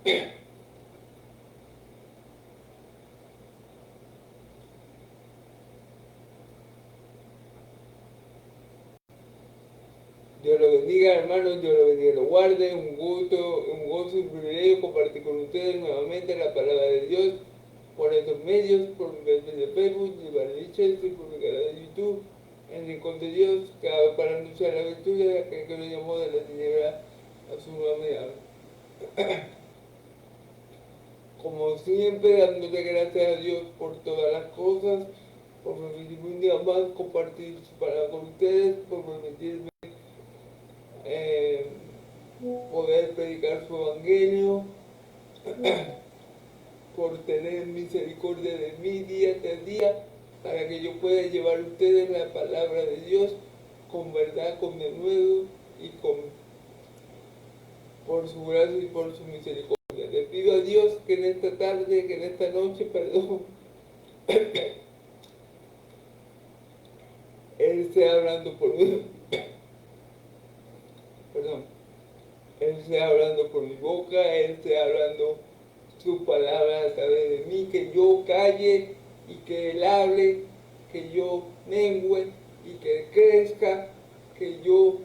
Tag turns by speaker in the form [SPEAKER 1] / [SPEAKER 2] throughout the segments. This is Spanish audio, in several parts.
[SPEAKER 1] Dios lo bendiga, hermanos, Dios lo bendiga, lo guarde. Un gozo y un privilegio compartir con ustedes nuevamente la palabra de Dios por estos medios, por mi canal de Facebook, de Chelsea, por mi canal de YouTube, en Rincón de Dios, para anunciar la virtud de aquel que lo llamó de la tiniebla a su nueva. Como siempre, dándole gracias a Dios por todas las cosas, por permitirme un día más compartir su palabra con ustedes, por permitirme eh, poder predicar su evangelio, por tener misericordia de mí día tras día, para que yo pueda llevar a ustedes la palabra de Dios con verdad, con denuedo y por su gracia y por su misericordia. Le pido a Dios que en esta tarde, que en esta noche, perdón, Él esté hablando por mí, perdón, Él esté hablando por mi boca, Él esté hablando su palabra a través de mí, que yo calle y que Él hable, que yo mengüe y que Él crezca, que yo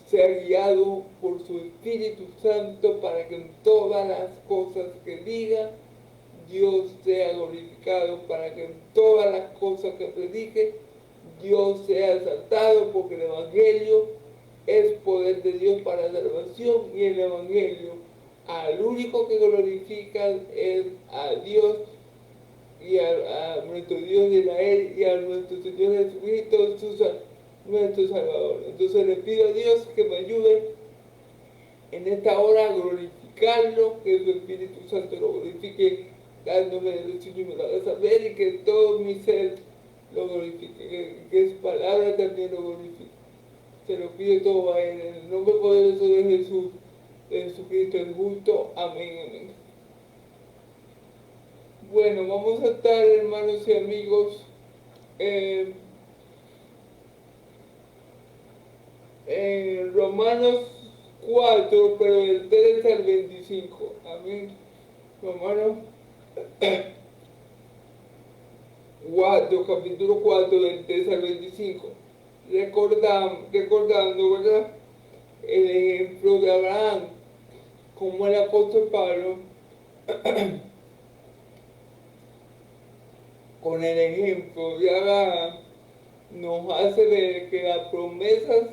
[SPEAKER 1] sea guiado por su Espíritu Santo para que en todas las cosas que diga, Dios sea glorificado, para que en todas las cosas que predique, Dios sea exaltado, porque el Evangelio es poder de Dios para salvación y el Evangelio al único que glorifica es a Dios y a nuestro Dios de Israel y a nuestro Señor Jesucristo, nuestro Salvador. Entonces le pido a Dios que me ayude en esta hora a glorificarlo, que su Espíritu Santo lo glorifique, dándome el Señor y me lo haga saber y que todo mi ser lo glorifique, que su palabra también lo glorifique. Se lo pido todo a Él, en el nombre poderoso de Jesús, de Jesucristo el justo. Amén, amén. Bueno, vamos a estar, hermanos y amigos, Romanos 4, pero del 3 al 25. Amén. Romanos 4, capítulo 4, del 3 al 25. Recordando, ¿verdad? El ejemplo de Abraham, como el apóstol Pablo, con el ejemplo de Abraham, nos hace ver que las promesas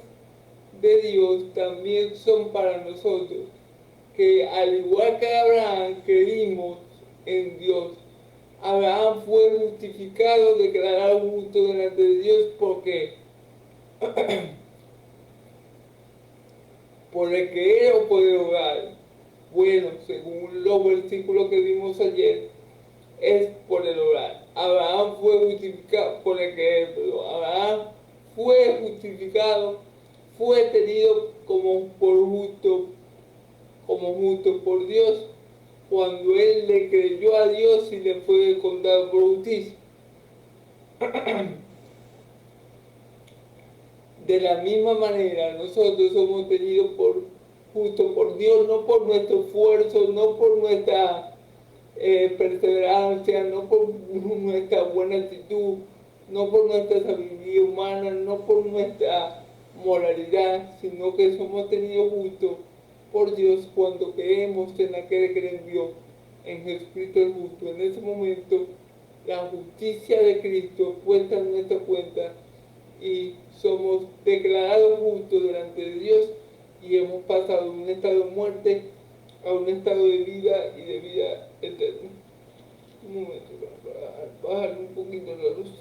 [SPEAKER 1] de Dios también son para nosotros, que al igual que Abraham creímos en Dios. Abraham fue justificado, declarado justo delante de Dios, porque por el creer o por el orar. Bueno, según los versículos que vimos ayer, es por el orar. Abraham fue justificado por el creer, pero Abraham fue justificado, fue tenido como justo por Dios, cuando él le creyó a Dios y le fue contado por justicia. De la misma manera, nosotros somos tenidos justo por Dios, no por nuestro esfuerzo, no por nuestra perseverancia, no por nuestra buena actitud, no por nuestra sabiduría humana, no por nuestra moralidad, sino que somos tenidos justos por Dios cuando creemos en aquel que le envió, en Jesucristo el justo. En ese momento, la justicia de Cristo puesta en nuestra cuenta y somos declarados justos delante de Dios y hemos pasado de un estado de muerte a un estado de vida y de vida eterna. Un momento, para bajar un poquito la luz.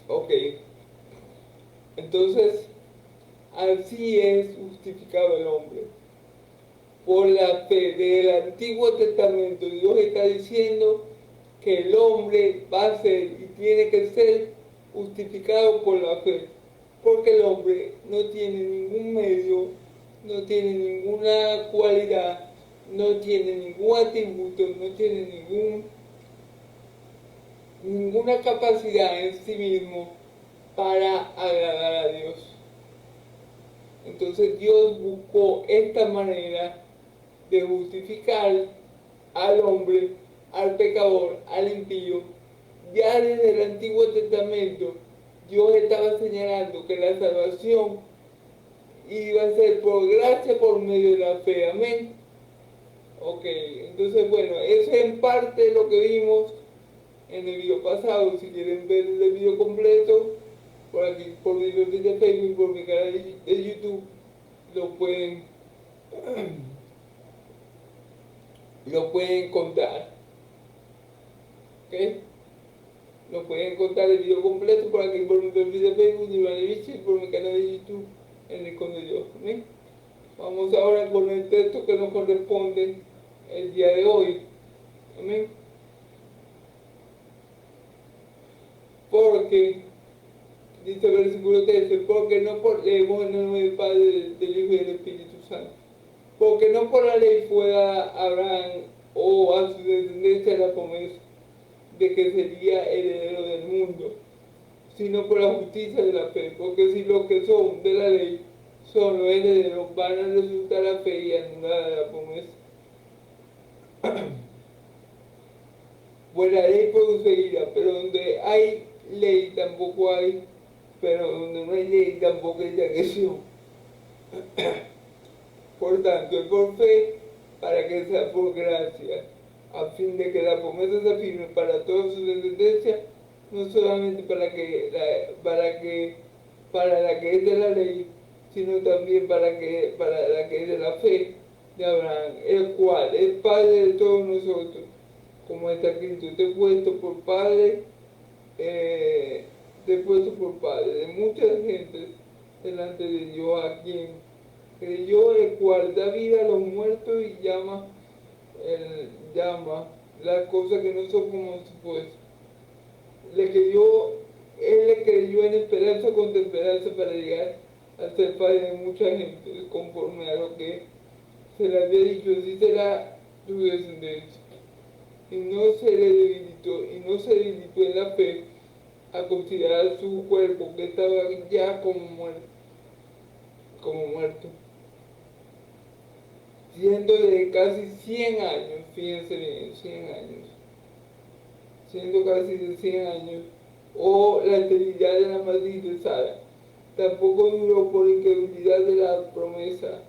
[SPEAKER 1] Ok, entonces así es justificado el hombre. Por la fe del Antiguo Testamento, Dios está diciendo que el hombre va a ser y tiene que ser justificado por la fe, porque el hombre no tiene ningún medio, no tiene ninguna cualidad, no tiene ningún atributo, no tiene ninguna capacidad en sí mismo para agradar a Dios. Entonces Dios buscó esta manera de justificar al hombre, al pecador, al impío. Ya desde el Antiguo Testamento Dios estaba señalando que la salvación iba a ser por gracia por medio de la fe. Amén. Ok, entonces bueno, eso es en parte lo que vimos en el video pasado. Si quieren ver el video completo, por aquí, por mi perfil de Facebook, por mi canal de YouTube, lo pueden, lo pueden contar. ¿Ok? Lo pueden contar el video completo por aquí, por mi perfil de Facebook, y por mi canal de YouTube, en el Con de Dios. ¿Okay? Vamos ahora con el texto que nos corresponde el día de hoy. Amén. Porque, dice el versículo 13, porque no por, leemos en el nombre del Padre, del Hijo y del Espíritu Santo. Porque no por la ley fue dada a Abraham o a su descendencia la promesa de que sería heredero del mundo, sino por la justicia de la fe. Porque si los que son de la ley son los herederos, van a resultar la fe y anulada la promesa. Pues la ley produce ira, pero donde hay ley tampoco hay, pero donde no hay ley tampoco hay transgresión. Por tanto, es por fe para que sea por gracia, a fin de que la promesa se firme para toda su descendencia, no solamente para la que es de la ley, sino también para la que es de la fe de Abraham, el cual es Padre de todos nosotros, como está escrito, te he puesto por Padre, de muchas gentes delante de Dios, a quien creyó, el cual da vida a los muertos y llama las cosas que no son como supuesto. Él le creyó en esperanza contra esperanza para llegar a ser padre de mucha gente, conforme a lo que se le había dicho, así será tu descendencia. Y no se debilitó en la fe a considerar su cuerpo que estaba ya como muerto, siendo de casi 100 años, fíjense bien, 100 años, siendo casi de 100 años, o la esterilidad de la matriz de Sara. Tampoco duró por incredulidad de la promesa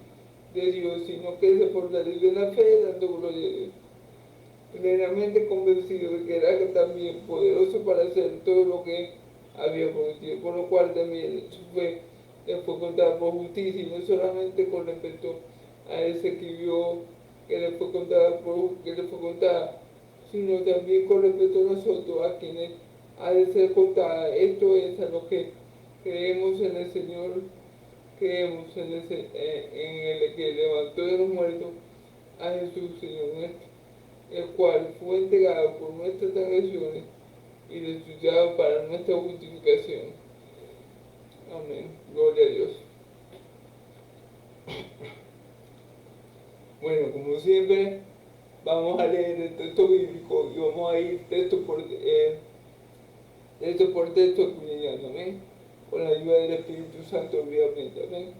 [SPEAKER 1] de Dios, sino que se fortaleció en la fe, dando gloria a Dios, plenamente convencido de que era también poderoso para hacer todo lo que había prometido, por lo cual también su fe le fue contada por justicia, y no solamente con respecto a ese que vio que le fue contada, sino también con respecto a nosotros, a quienes ha de ser contada. Esto es a los que creemos en el Señor, creemos en el que levantó de los muertos a Jesús, Señor nuestro, el cual fue entregado por nuestras transgresiones y resucitado para nuestra justificación. Amén. Gloria a Dios. Bueno, como siempre, vamos a leer el texto bíblico y vamos a ir texto por texto escudriñando, amén, con la ayuda del Espíritu Santo, obviamente, amén,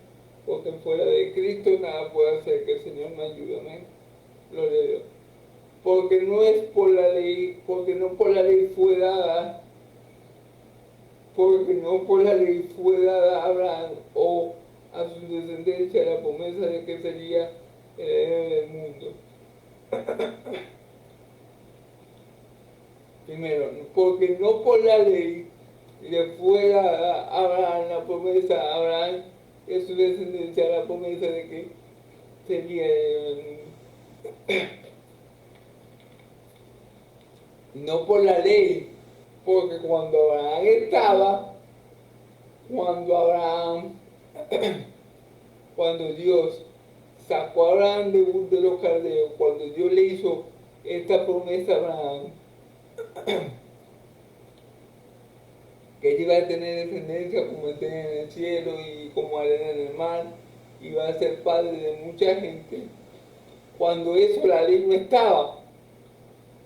[SPEAKER 1] porque fuera de Cristo nada puede hacer, que el Señor me ayude, amén, gloria a Dios. Porque no es por la ley, porque no por la ley fue dada, porque no por la ley fue dada a Abraham o a su descendencia la promesa de que sería el heredero del mundo. Primero, porque no por la ley le fue dada a Abraham la promesa, a Abraham y a su descendencia la promesa de que sería el heredero del mundo. No por la ley, porque cuando Dios sacó a Abraham de los caldeos, cuando Dios le hizo esta promesa a Abraham, que él iba a tener descendencia como estrella en el cielo y como arena en el mar, iba a ser padre de mucha gente. Cuando eso, la ley no estaba.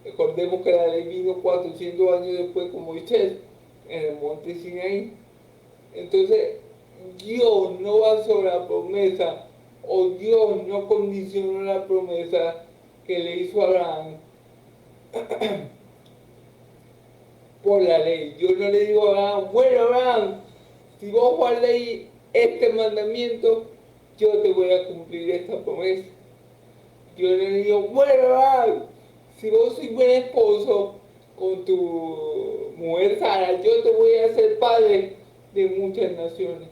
[SPEAKER 1] Recordemos que la ley vino 400 años después con Moisés, en el monte Sinaí. Entonces, Dios no basó la promesa, o Dios no condicionó la promesa que le hizo a Abraham por la ley. Dios no le dijo a Abraham, bueno Abraham, si vos guardáis este mandamiento, yo te voy a cumplir esta promesa. Dios le dijo, bueno Abraham, si vos sois buen esposo con tu mujer Sara, yo te voy a hacer padre de muchas naciones.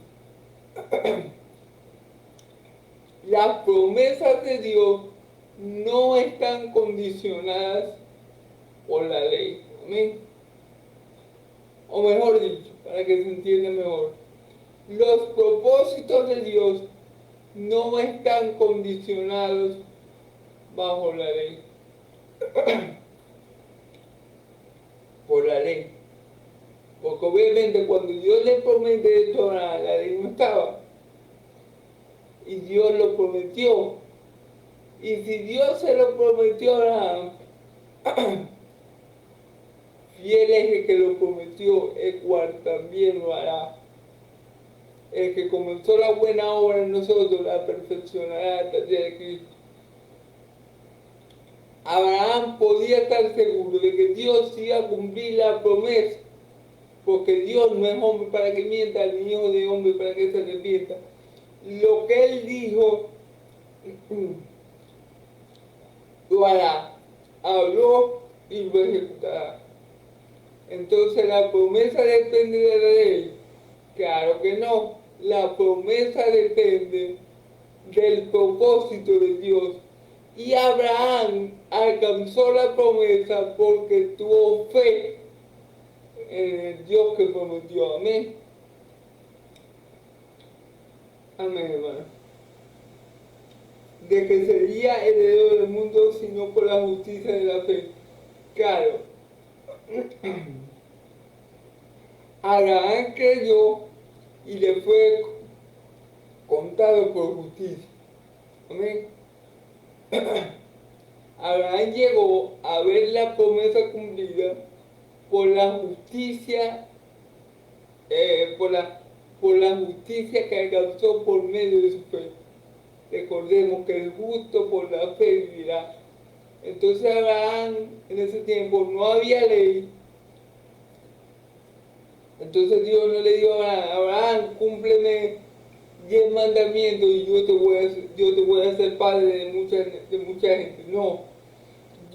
[SPEAKER 1] Las promesas de Dios no están condicionadas por la ley. Amén. O mejor dicho, para que se entienda mejor, los propósitos de Dios no están condicionados bajo la ley. Por la ley. Porque obviamente cuando Dios le promete esto, la ley no estaba. Y Dios lo prometió. Y si Dios se lo prometió a Abraham, fiel es el que lo prometió, el cual también lo hará. El que comenzó la buena obra en nosotros la perfeccionará hasta el día de Cristo. Abraham podía estar seguro de que Dios iba a cumplir la promesa, porque Dios no es hombre para que mienta, ni hijo de hombre para que se arrepienta. Lo que él dijo, lo hará. Habló y lo ejecutará. Entonces, ¿la promesa depende de la ley? Claro que no. La promesa depende del propósito de Dios. Y Abraham alcanzó la promesa porque tuvo fe en el Dios que prometió. Amén. Amén, hermano. De que sería heredero del mundo sino por la justicia de la fe. Claro. Abraham creyó y le fue contado por justicia. Amén. Abraham llegó a ver la promesa cumplida por la justicia, por la justicia que alcanzó por medio de su fe. Recordemos que el justo por la fe vivirá. Entonces Abraham en ese tiempo no había ley. Entonces Dios no le dijo a Abraham, Abraham, cúmpleme 10 mandamientos y yo te voy a hacer padre de mucha gente. No.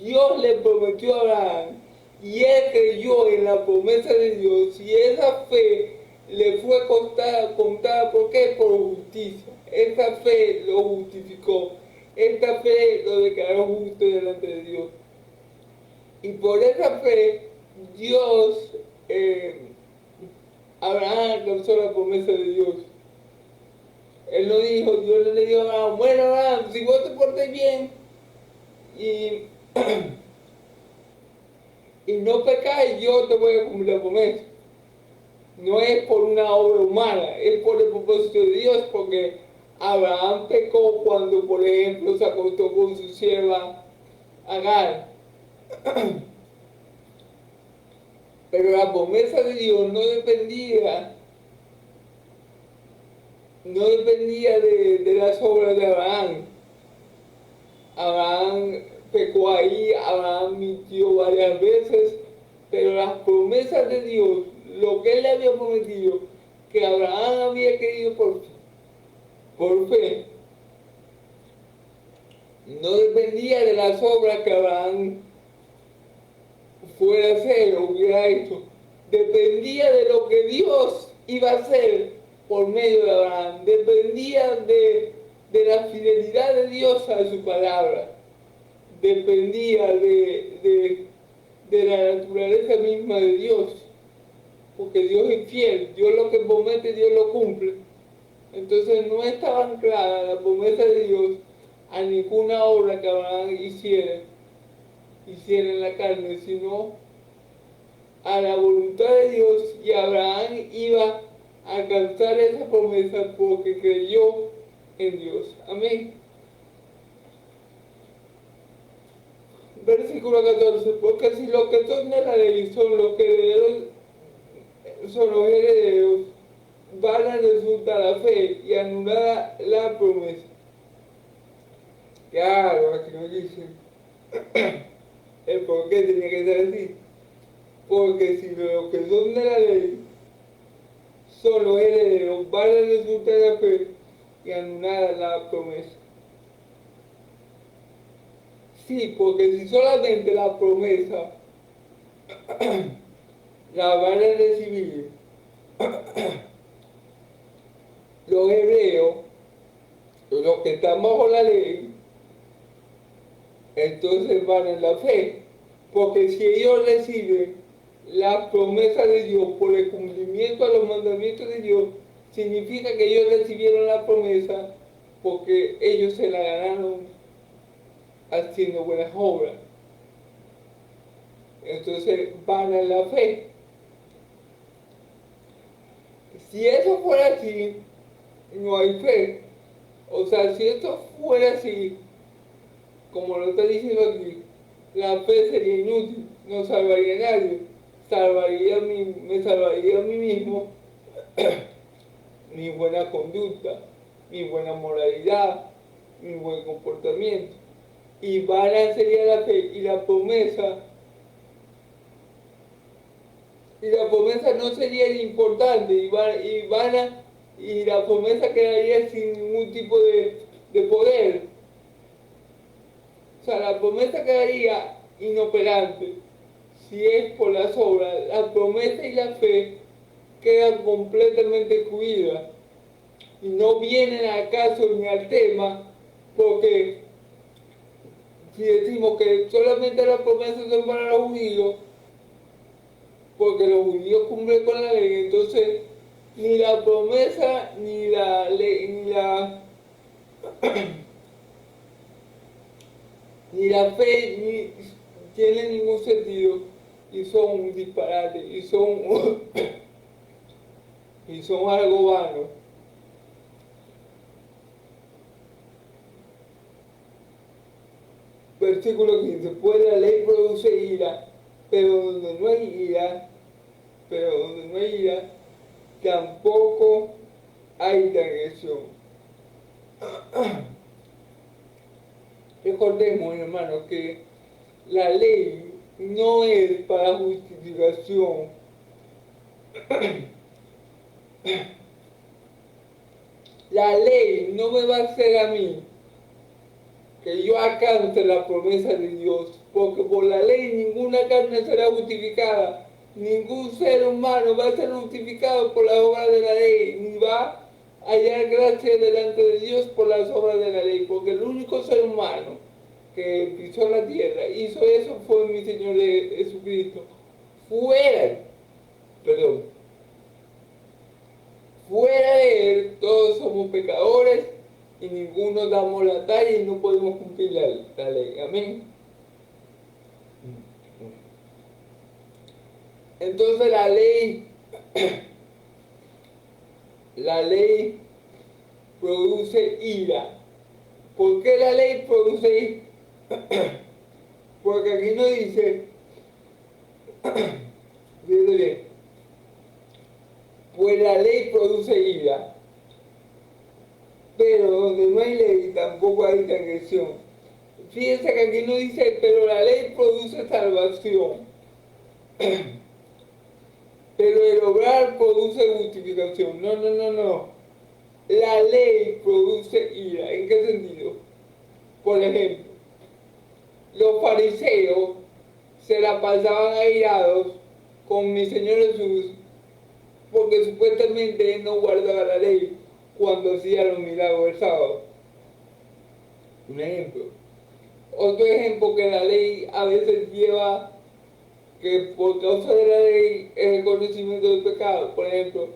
[SPEAKER 1] Dios le prometió a Abraham y él creyó en la promesa de Dios y esa fe le fue contada, ¿por qué? Por justicia. Esa fe lo justificó. Esta fe lo declaró justo delante de Dios. Y por esa fe, Dios, Abraham alcanzó la promesa de Dios. Él no dijo, Dios le dijo a Abraham, bueno Abraham, si vos te portes bien y no pecáis, yo te voy a cumplir la promesa. No es por una obra humana, es por el propósito de Dios, porque Abraham pecó cuando, por ejemplo, se acostó con su sierva Agar. Pero la promesa de Dios no dependía de las obras de Abraham. Abraham pecó ahí, Abraham mintió varias veces, pero las promesas de Dios, lo que él le había prometido, que Abraham había querido por fe, no dependía de las obras que Abraham fuera a hacer o hubiera hecho, dependía de lo que Dios iba a hacer por medio de Abraham, dependía de la fidelidad de Dios a su palabra, dependía de la naturaleza misma de Dios, porque Dios es fiel, Dios lo que promete, Dios lo cumple. Entonces no estaba anclada la promesa de Dios a ninguna obra que Abraham hiciera en la carne, sino a la voluntad de Dios, y Abraham iba a alcanzar esa promesa porque creyó en Dios. Amén. Versículo 14, porque si los que son de la ley son los herederos, van a resultar la fe y anulada la promesa. Claro, aquí nos dice el por qué tenía que ser así. Porque si los que son de la ley son los herederos, van a resultar la fe y anulada la promesa. Sí, porque si solamente la promesa la van a recibir los hebreos, los que están bajo la ley, entonces van en la fe. Porque si ellos reciben la promesa de Dios por el cumplimiento a los mandamientos de Dios, significa que ellos recibieron la promesa porque ellos se la ganaron haciendo buenas obras. Entonces van en la fe. Si eso fuera así, no hay fe. O sea, si esto fuera así, como lo está diciendo aquí, la fe sería inútil, no salvaría a nadie, me salvaría a mí mismo, mi buena conducta, mi buena moralidad, mi buen comportamiento. Y vana sería la fe y la promesa no sería importante y la promesa quedaría sin ningún tipo de poder. O sea, la promesa quedaría inoperante si es por las obras. La promesa y la fe quedan completamente excluidas y no vienen al caso ni al tema, porque si decimos que solamente las promesas son para los judíos, porque los judíos cumplen con la ley, entonces ni la promesa ni la ley ni la fe ni tienen ningún sentido y son un disparate y son y son algo vano. Versículo 15, pues la ley produce ira, pero donde no hay ira, tampoco hay transgresión. Recordemos, hermanos, que la ley no es para justificación. La ley no me va a hacer a mí que yo alcance la promesa de Dios, porque por la ley ninguna carne será justificada, ningún ser humano va a ser justificado por las obras de la ley, ni va a hallar gracia delante de Dios por las obras de la ley, porque el único ser humano que pisó la tierra, hizo eso, fue mi Señor Jesucristo. Perdón, fuera de Él todos somos pecadores y ninguno damos la talla y no podemos cumplir la ley. Amén. Entonces la ley produce ira. ¿Por qué la ley produce ira? Porque aquí no dice, pues la ley produce ira, pero donde no hay ley tampoco hay transgresión. Fíjense que aquí no dice, pero la ley produce salvación, pero el obrar produce justificación. No. La ley produce ira. ¿En qué sentido? Por ejemplo, los fariseos se la pasaban airados con mi Señor Jesús porque supuestamente Él no guardaba la ley cuando hacía los milagros del sábado. Un ejemplo. Otro ejemplo que la ley a veces lleva, que por causa de la ley es el conocimiento del pecado. Por ejemplo,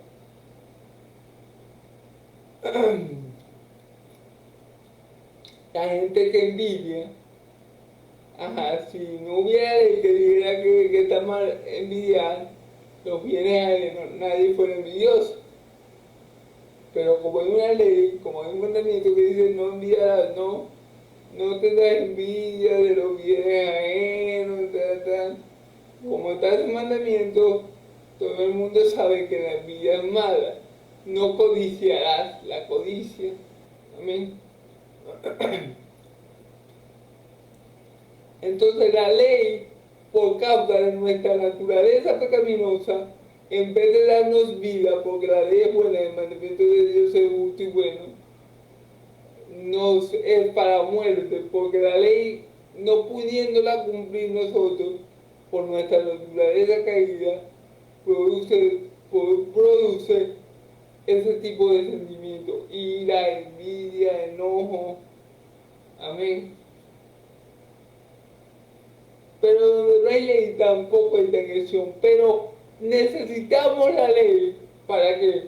[SPEAKER 1] la gente que envidia, si no hubiera ley que dijera que está mal envidiar, los bienes ajenos, nadie fuera envidioso. Pero como hay una ley, como hay un mandamiento que dice no envidiarás, no no tendrás envidia de los bienes ajenos, como está ese mandamiento, todo el mundo sabe que la envidia es mala. No codiciarás, la codicia. Amén. Entonces la ley, por causa de nuestra naturaleza pecaminosa, en vez de darnos vida, porque la ley es buena, el mandamiento de Dios es justo y bueno, nos es para muerte, porque la ley, no pudiéndola cumplir nosotros, por nuestra naturaleza caída, produce ese tipo de sentimiento, ira, envidia, enojo. Amén. Pero donde no hay ley tampoco hay transgresión. Pero necesitamos la ley. ¿Para qué?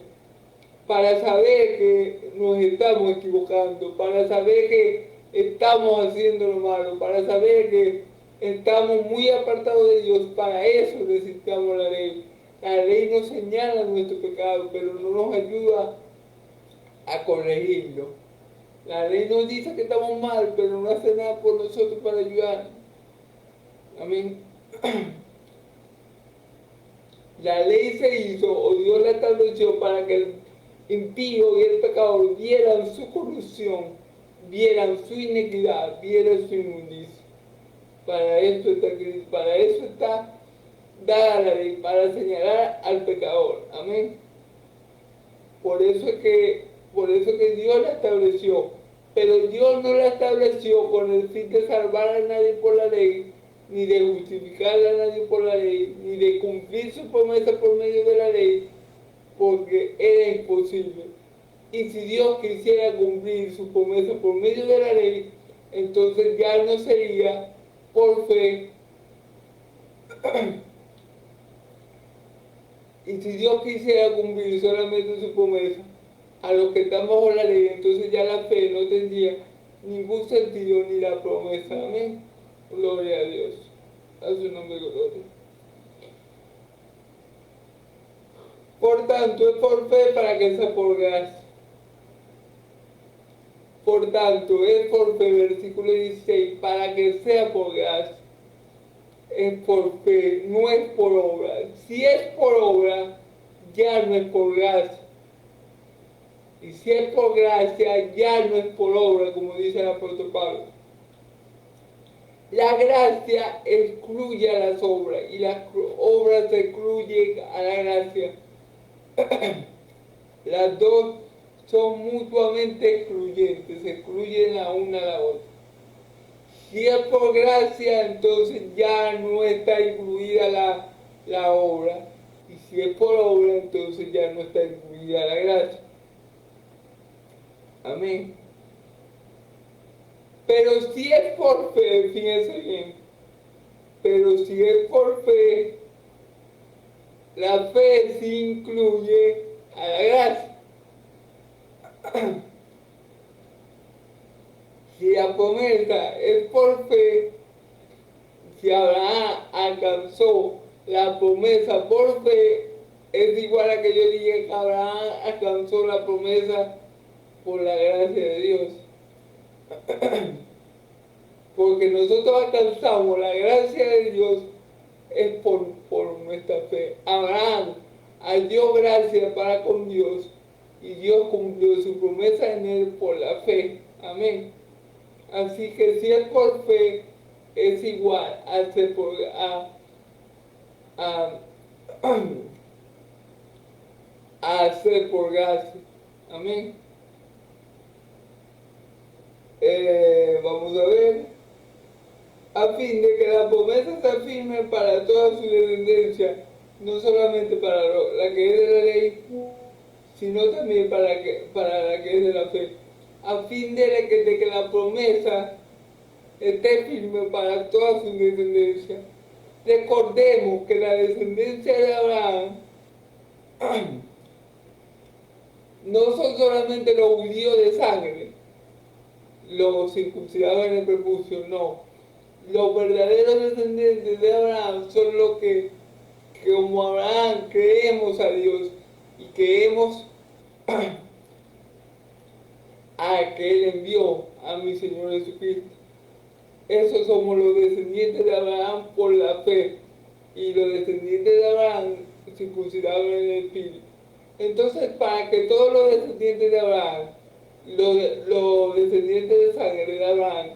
[SPEAKER 1] Para saber que nos estamos equivocando, para saber que estamos haciendo lo malo, para saber que estamos muy apartados de Dios. Para eso necesitamos la ley. La ley nos señala nuestro pecado, pero no nos ayuda a corregirlo. La ley nos dice que estamos mal, pero no hace nada por nosotros para ayudarnos. Amén. La ley se hizo, o Dios la estableció para que el impío y el pecador vieran su corrupción, vieran su iniquidad, vieran su inmundicia. Para eso está dada la ley, para señalar al pecador. Amén. Por eso que Dios la estableció. Pero Dios no la estableció con el fin de salvar a nadie por la ley, ni de justificar a nadie por la ley, ni de cumplir su promesa por medio de la ley, porque era imposible. Y si Dios quisiera cumplir su promesa por medio de la ley, entonces ya no sería por fe. Y si Dios quisiera cumplir solamente su promesa a los que están bajo la ley, entonces ya la fe no tendría ningún sentido ni la promesa. Amén. Gloria a Dios. A su nombre gloria. Por tanto, es por fe para que sea por gracia. Por tanto, es por fe, versículo 16, para que sea por gracia. Es por fe, no es por obra. Si es por obra, ya no es por gracia. Y si es por gracia, ya no es por obra, como dice el apóstol Pablo. La gracia excluye a las obras y las obras excluyen a la gracia. Las dos son mutuamente excluyentes, se excluyen la una a la otra. Si es por gracia, entonces ya no está incluida la obra. Y si es por obra, entonces ya no está incluida la gracia. Amén. Pero si es por fe, fíjense bien, pero si es por fe, la fe sí incluye a la gracia. Si la promesa es por fe, si Abraham alcanzó la promesa por fe, es igual a que yo diga que Abraham alcanzó la promesa por la gracia de Dios. Porque nosotros alcanzamos la gracia de Dios es por nuestra fe. Abraham halló gracia para con Dios y Dios cumplió su promesa en él por la fe. Amén. Así que si es por fe, es igual a hacer por gracia. Amén. Vamos a ver. A fin de que la promesa sea firme para toda su descendencia, no solamente para la que es de la ley, sino también para la que es de la fe. A fin de que la promesa esté firme para toda su descendencia. Recordemos que la descendencia de Abraham no son solamente los judíos de sangre, los circuncidados en el prepucio, no. Los verdaderos descendientes de Abraham son los que como Abraham creemos a Dios y que hemos a que Él envió a mi Señor Jesucristo. Esos somos los descendientes de Abraham por la fe, y los descendientes de Abraham circuncidados en el Espíritu. Entonces, para que todos los descendientes de Abraham, los descendientes de sangre de Abraham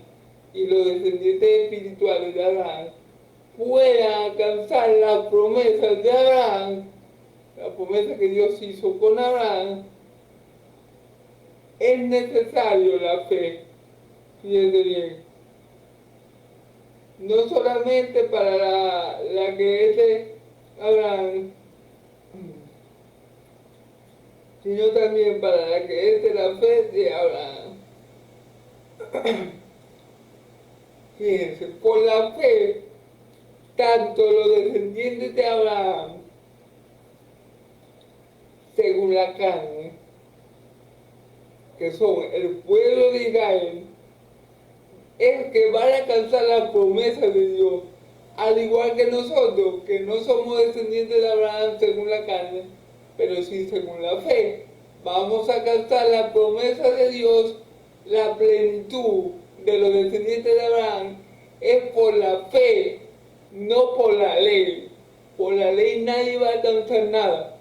[SPEAKER 1] y los descendientes espirituales de Abraham puedan alcanzar las promesas de Abraham, la promesa que Dios hizo con Abraham, es necesario la fe. Fíjense bien. No solamente para la que es de Abraham, sino también para la que es de la fe de Abraham. Fíjense, por la fe, tanto los descendientes de Abraham, según la carne, que son el pueblo de Israel, es que van a alcanzar las promesas de Dios, al igual que nosotros, que no somos descendientes de Abraham según la carne, pero sí según la fe. Vamos a alcanzar la promesa de Dios, la plenitud de los descendientes de Abraham, es por la fe, no por la ley. Por la ley nadie va a alcanzar nada.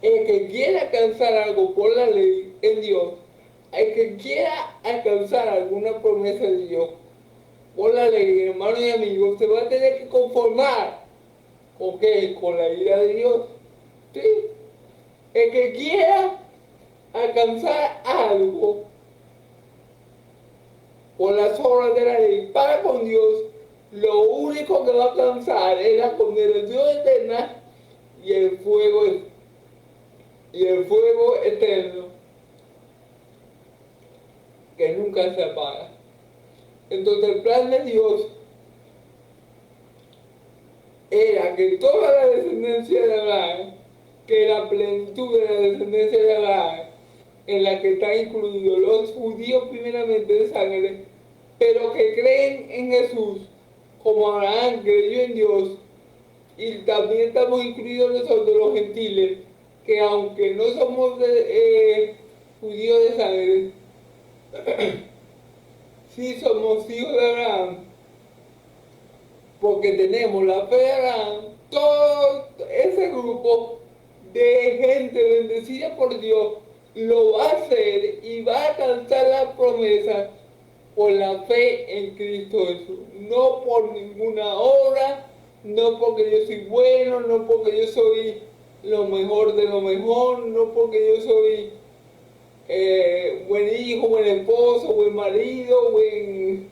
[SPEAKER 1] El que quiera alcanzar algo por la ley en Dios, el que quiera alcanzar alguna promesa de Dios por la ley, hermano y amigo, se va a tener que conformar ¿con qué? Con la ira de Dios. ¿Sí? El que quiera alcanzar algo por las obras de la ley para con Dios, lo único que va a alcanzar es la condenación eterna y el fuego eterno que nunca se apaga. Entonces el plan de Dios era que toda la descendencia de Abraham, que la plenitud de la descendencia de Abraham, en la que están incluidos los judíos primeramente de sangre, pero que creen en Jesús, como Abraham creyó en Dios, y también estamos incluidos nosotros los gentiles, que aunque no somos judíos de sangre, sí somos hijos de Abraham, porque tenemos la fe de Abraham. Todo ese grupo de gente bendecida por Dios lo va a hacer y va a alcanzar la promesa por la fe en Cristo Jesús, no por ninguna obra, no porque yo soy bueno, no porque yo soy lo mejor de lo mejor, no porque yo soy buen hijo, buen esposo, buen marido, buen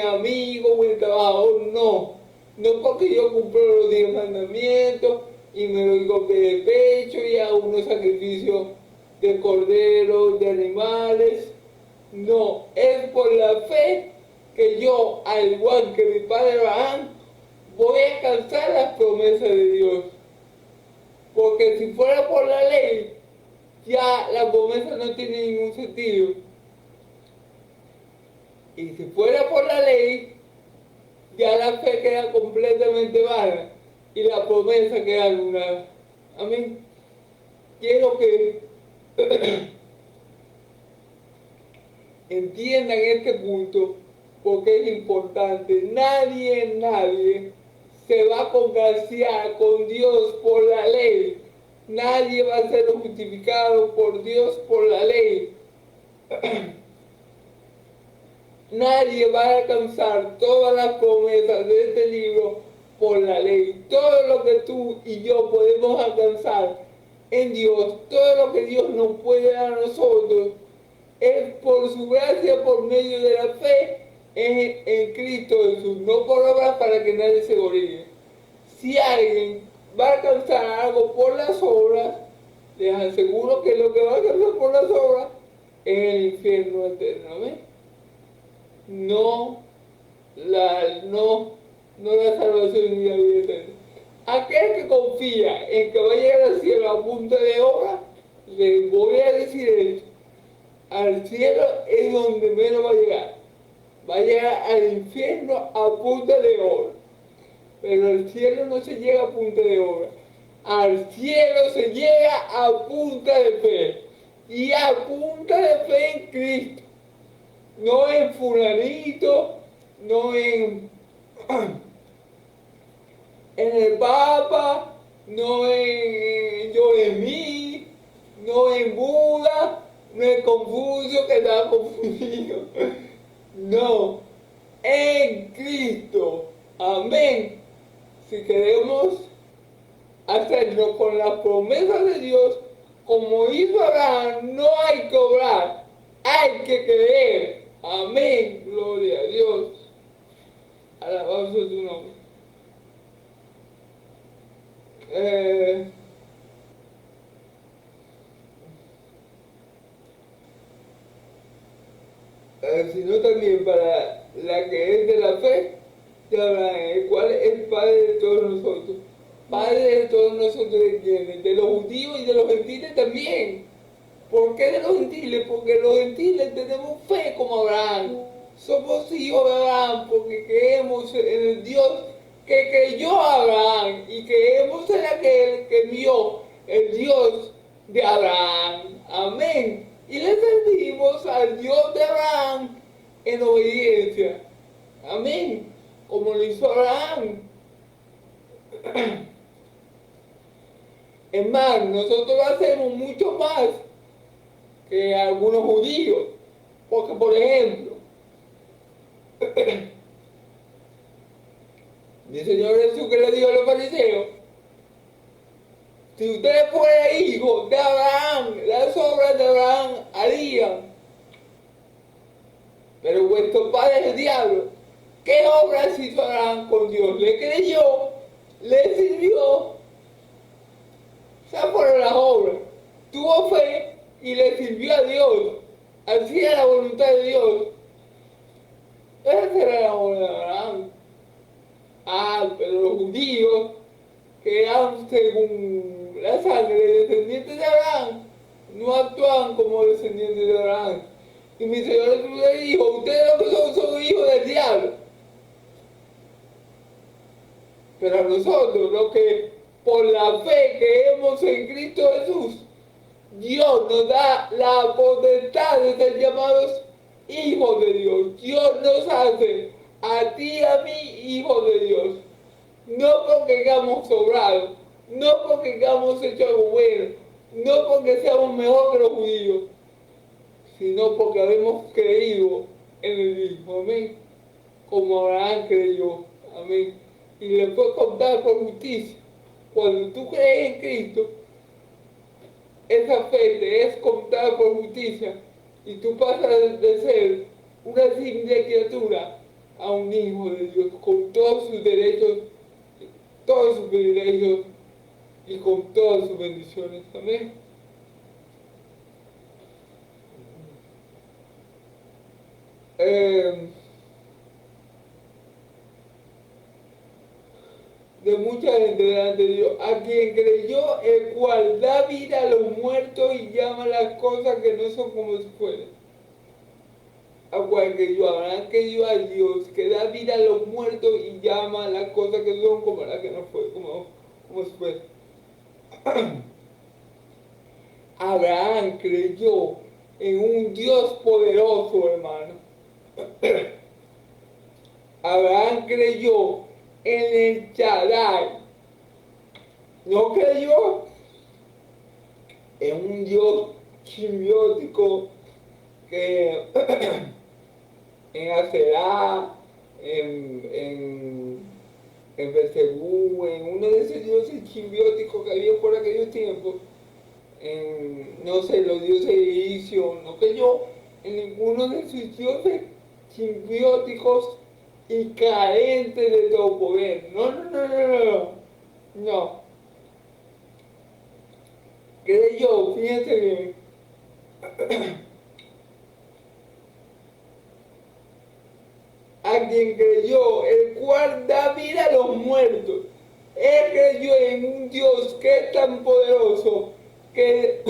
[SPEAKER 1] amigo, buen trabajador, no. No porque yo cumplo los 10 mandamientos y me doy golpe de pecho y hago unos sacrificios de corderos, de animales. No, es por la fe que yo, al igual que mi padre Abraham, voy a alcanzar las promesas de Dios. Porque si fuera por la ley, ya la promesa no tiene ningún sentido. Y si fuera por la ley, ya la fe queda completamente vana y la promesa queda anulada. Amén. Quiero que entiendan este punto porque es importante. Nadie se va a congraciar con Dios por la ley. Nadie va a ser justificado por Dios por la ley. Nadie va a alcanzar todas las promesas de este libro por la ley. Todo lo que tú y yo podemos alcanzar en Dios, todo lo que Dios nos puede dar a nosotros, es por su gracia, por medio de la fe en Cristo Jesús, no por obras para que nadie se gloríe. Si alguien va a alcanzar algo por las obras, les aseguro que lo que va a alcanzar por las obras es el infierno eterno. ¿Ven? No la salvación ni la vida eterna. Aquel que confía en que va a llegar al cielo a punta de obra, les voy a decir esto: al cielo es donde menos va a llegar. Va a llegar al infierno a punta de obra. Pero al cielo no se llega a punta de obra. Al cielo se llega a punta de fe. y a punta de fe en Cristo, no en fulanito, no en el Papa, no en yo en mí, no en Buda, no en Confucio que estaba confundido, no, en Cristo, amén. Si queremos hacerlo con las promesas de Dios, como hizo Abraham, no hay que obrar, hay que creer, amén, gloria a Dios, alabado sea su nombre. Sino también para la que es de la fe de Abraham, el cual es Padre de todos nosotros. Padre de todos nosotros, ¿de quiénes? De los judíos y de los gentiles también. ¿Por qué de los gentiles? Porque los gentiles tenemos fe como Abraham. Somos hijos de Abraham porque creemos en el Dios que creyó a Abraham y creemos en aquel que vio el Dios de Abraham. Amén. Y le servimos al Dios de Abraham en obediencia. Amén. Como lo hizo Abraham. Es más, nosotros hacemos mucho más que algunos judíos. Porque, por ejemplo, el Señor Jesús que le dijo a los fariseos, si ustedes fueran hijos de Abraham, las obras de Abraham harían. Pero vuestro padre es el diablo. ¿Qué obras hizo Abraham con Dios? Le creyó, le sirvió. Esas fueron las obras. Tuvo fe y le sirvió a Dios. Hacía la voluntad de Dios. Esa era la obra de Abraham. Pero los judíos, que eran según la sangre descendientes de Abraham, no actuaban como descendientes de Abraham. Y mi Señor Jesús le dijo, ustedes lo que son hijos del diablo. Pero a nosotros, los que por la fe creemos en Cristo Jesús, Dios nos da la potestad de ser llamados hijos de Dios. Dios nos hace a ti y a mí hijos de Dios. No porque hayamos sobrado, no porque hayamos hecho algo bueno, no porque seamos mejor que los judíos, sino porque habemos creído en el Hijo. Amén. Como Abraham creyó. Amén. Y le fue contar por justicia. Cuando tú crees en Cristo, esa fe te es contada por justicia y tú pasas de ser una simple criatura a un hijo de Dios con todos sus derechos, todos sus privilegios y con todas sus bendiciones. Amén. De mucha gente delante de Dios, a quien creyó, el cual da vida a los muertos y llama las cosas que no son como si fueran. A cual creyó, Abraham creyó a Dios, que da vida a los muertos y llama las cosas que son como las que no fue, como si fueran. Abraham creyó en un Dios poderoso, hermano. Abraham creyó en el Shaddai. No creyó en un Dios simbiótico que en Aserá, en Belcebú, en uno de esos dioses simbióticos que había por aquellos tiempos, no sé, los dioses egipcios, no creyó en ninguno de sus dioses simbióticos y carentes de todo poder. No. Creyó, fíjense bien, a quien creyó, el cual da vida a los muertos. Él creyó en un Dios que es tan poderoso que,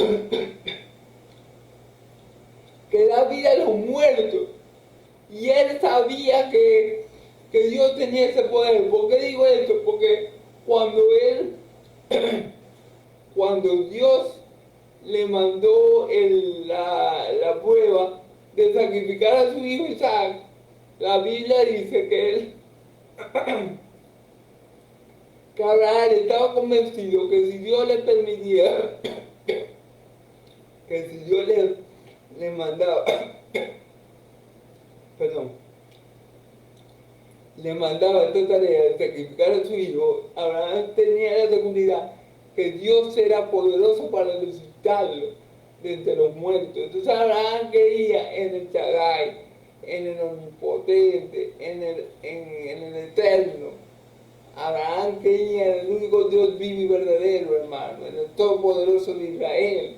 [SPEAKER 1] que da vida a los muertos. Y él sabía que Dios tenía ese poder. ¿Por qué digo esto? Porque cuando Dios le mandó la prueba de sacrificar a su hijo Isaac, la Biblia dice que él, que Abraham estaba convencido que si Dios le permitía, que si Dios le mandaba, perdón, le mandaba esta tarea de sacrificar a su hijo, Abraham tenía la seguridad que Dios era poderoso para resucitarlo de entre los muertos. Entonces Abraham creía en el Shaddai, en el omnipotente, en el eterno. Abraham creía en el único Dios vivo y verdadero, hermano, en el todopoderoso de Israel,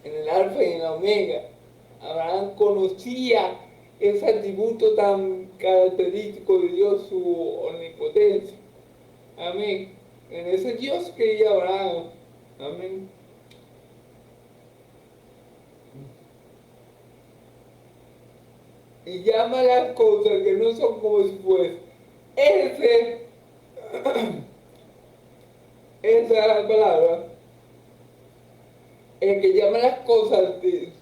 [SPEAKER 1] en el alfa y en la omega. Abraham conocía ese atributo tan característico de Dios, su omnipotencia. Amén. En ese Dios creía Abraham. Amén. Y llama las cosas que no son como si fuesen. Esa palabra, el que llama las cosas que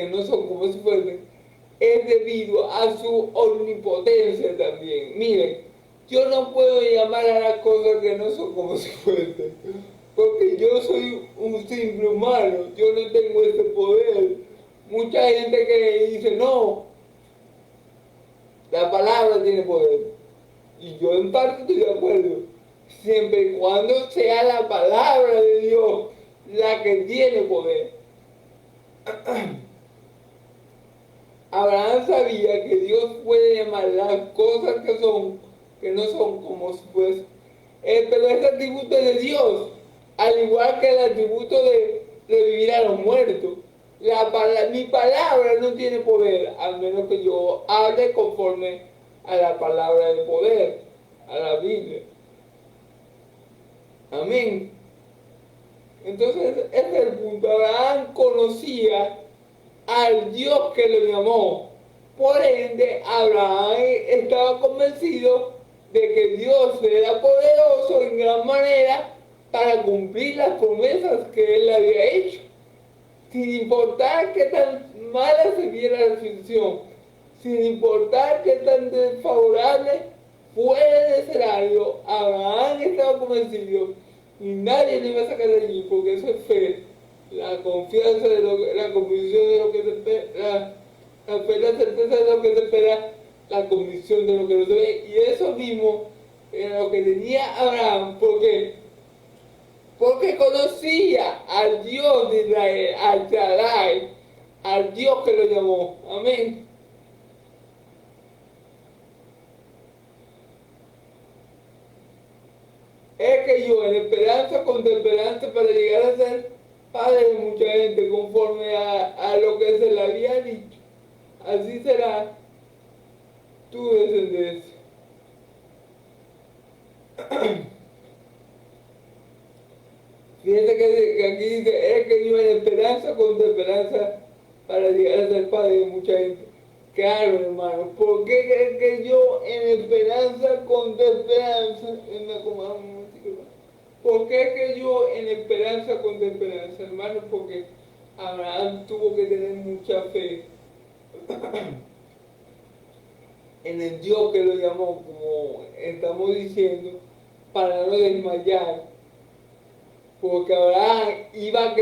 [SPEAKER 1] no son como si fuesen, es debido a su omnipotencia también. Miren, yo no puedo llamar a las cosas que no son como si fuesen, porque yo soy un simple humano, yo no tengo ese poder. Mucha gente que dice, no, la palabra tiene poder. Y yo en parte estoy de acuerdo, siempre y cuando sea la palabra de Dios la que tiene poder. Abraham sabía que Dios puede llamar las cosas que no son como si fuesen. Pero ese atributo es de Dios, al igual que el atributo de vivir a los muertos. Mi palabra no tiene poder, al menos que yo hable conforme a la palabra de poder, a la Biblia. Amén. Entonces, ese es el punto. Abraham conocía al Dios que lo llamó. Por ende, Abraham estaba convencido de que Dios era poderoso en gran manera para cumplir las promesas que él había hecho. Sin importar qué tan mala se viera la situación, sin importar qué tan desfavorable fuera el escenario, Abraham estaba convencido y nadie le iba a sacar de allí, porque eso es fe, la confianza de la convicción de lo que se espera, la fe, la certeza de lo que se espera, la convicción de lo que no se ve, y eso mismo era lo que tenía Abraham. ¿Por qué? Porque conocía al Dios de Israel, al Shaddai, al Dios que lo llamó. Amén. Es que yo, en esperanza contra esperanza, para llegar a ser padre de mucha gente, conforme a lo que se le había dicho, así será tu descendencia. Fíjense que aquí dice, es que yo en esperanza contra esperanza, para llegar a ser padre de mucha gente. Claro, hermano, ¿por qué creen que yo en esperanza contra esperanza, ¿por qué que yo en esperanza contra esperanza, hermano? Porque Abraham tuvo que tener mucha fe en el Dios que lo llamó, como estamos diciendo, para no desmayar. Porque Abraham iba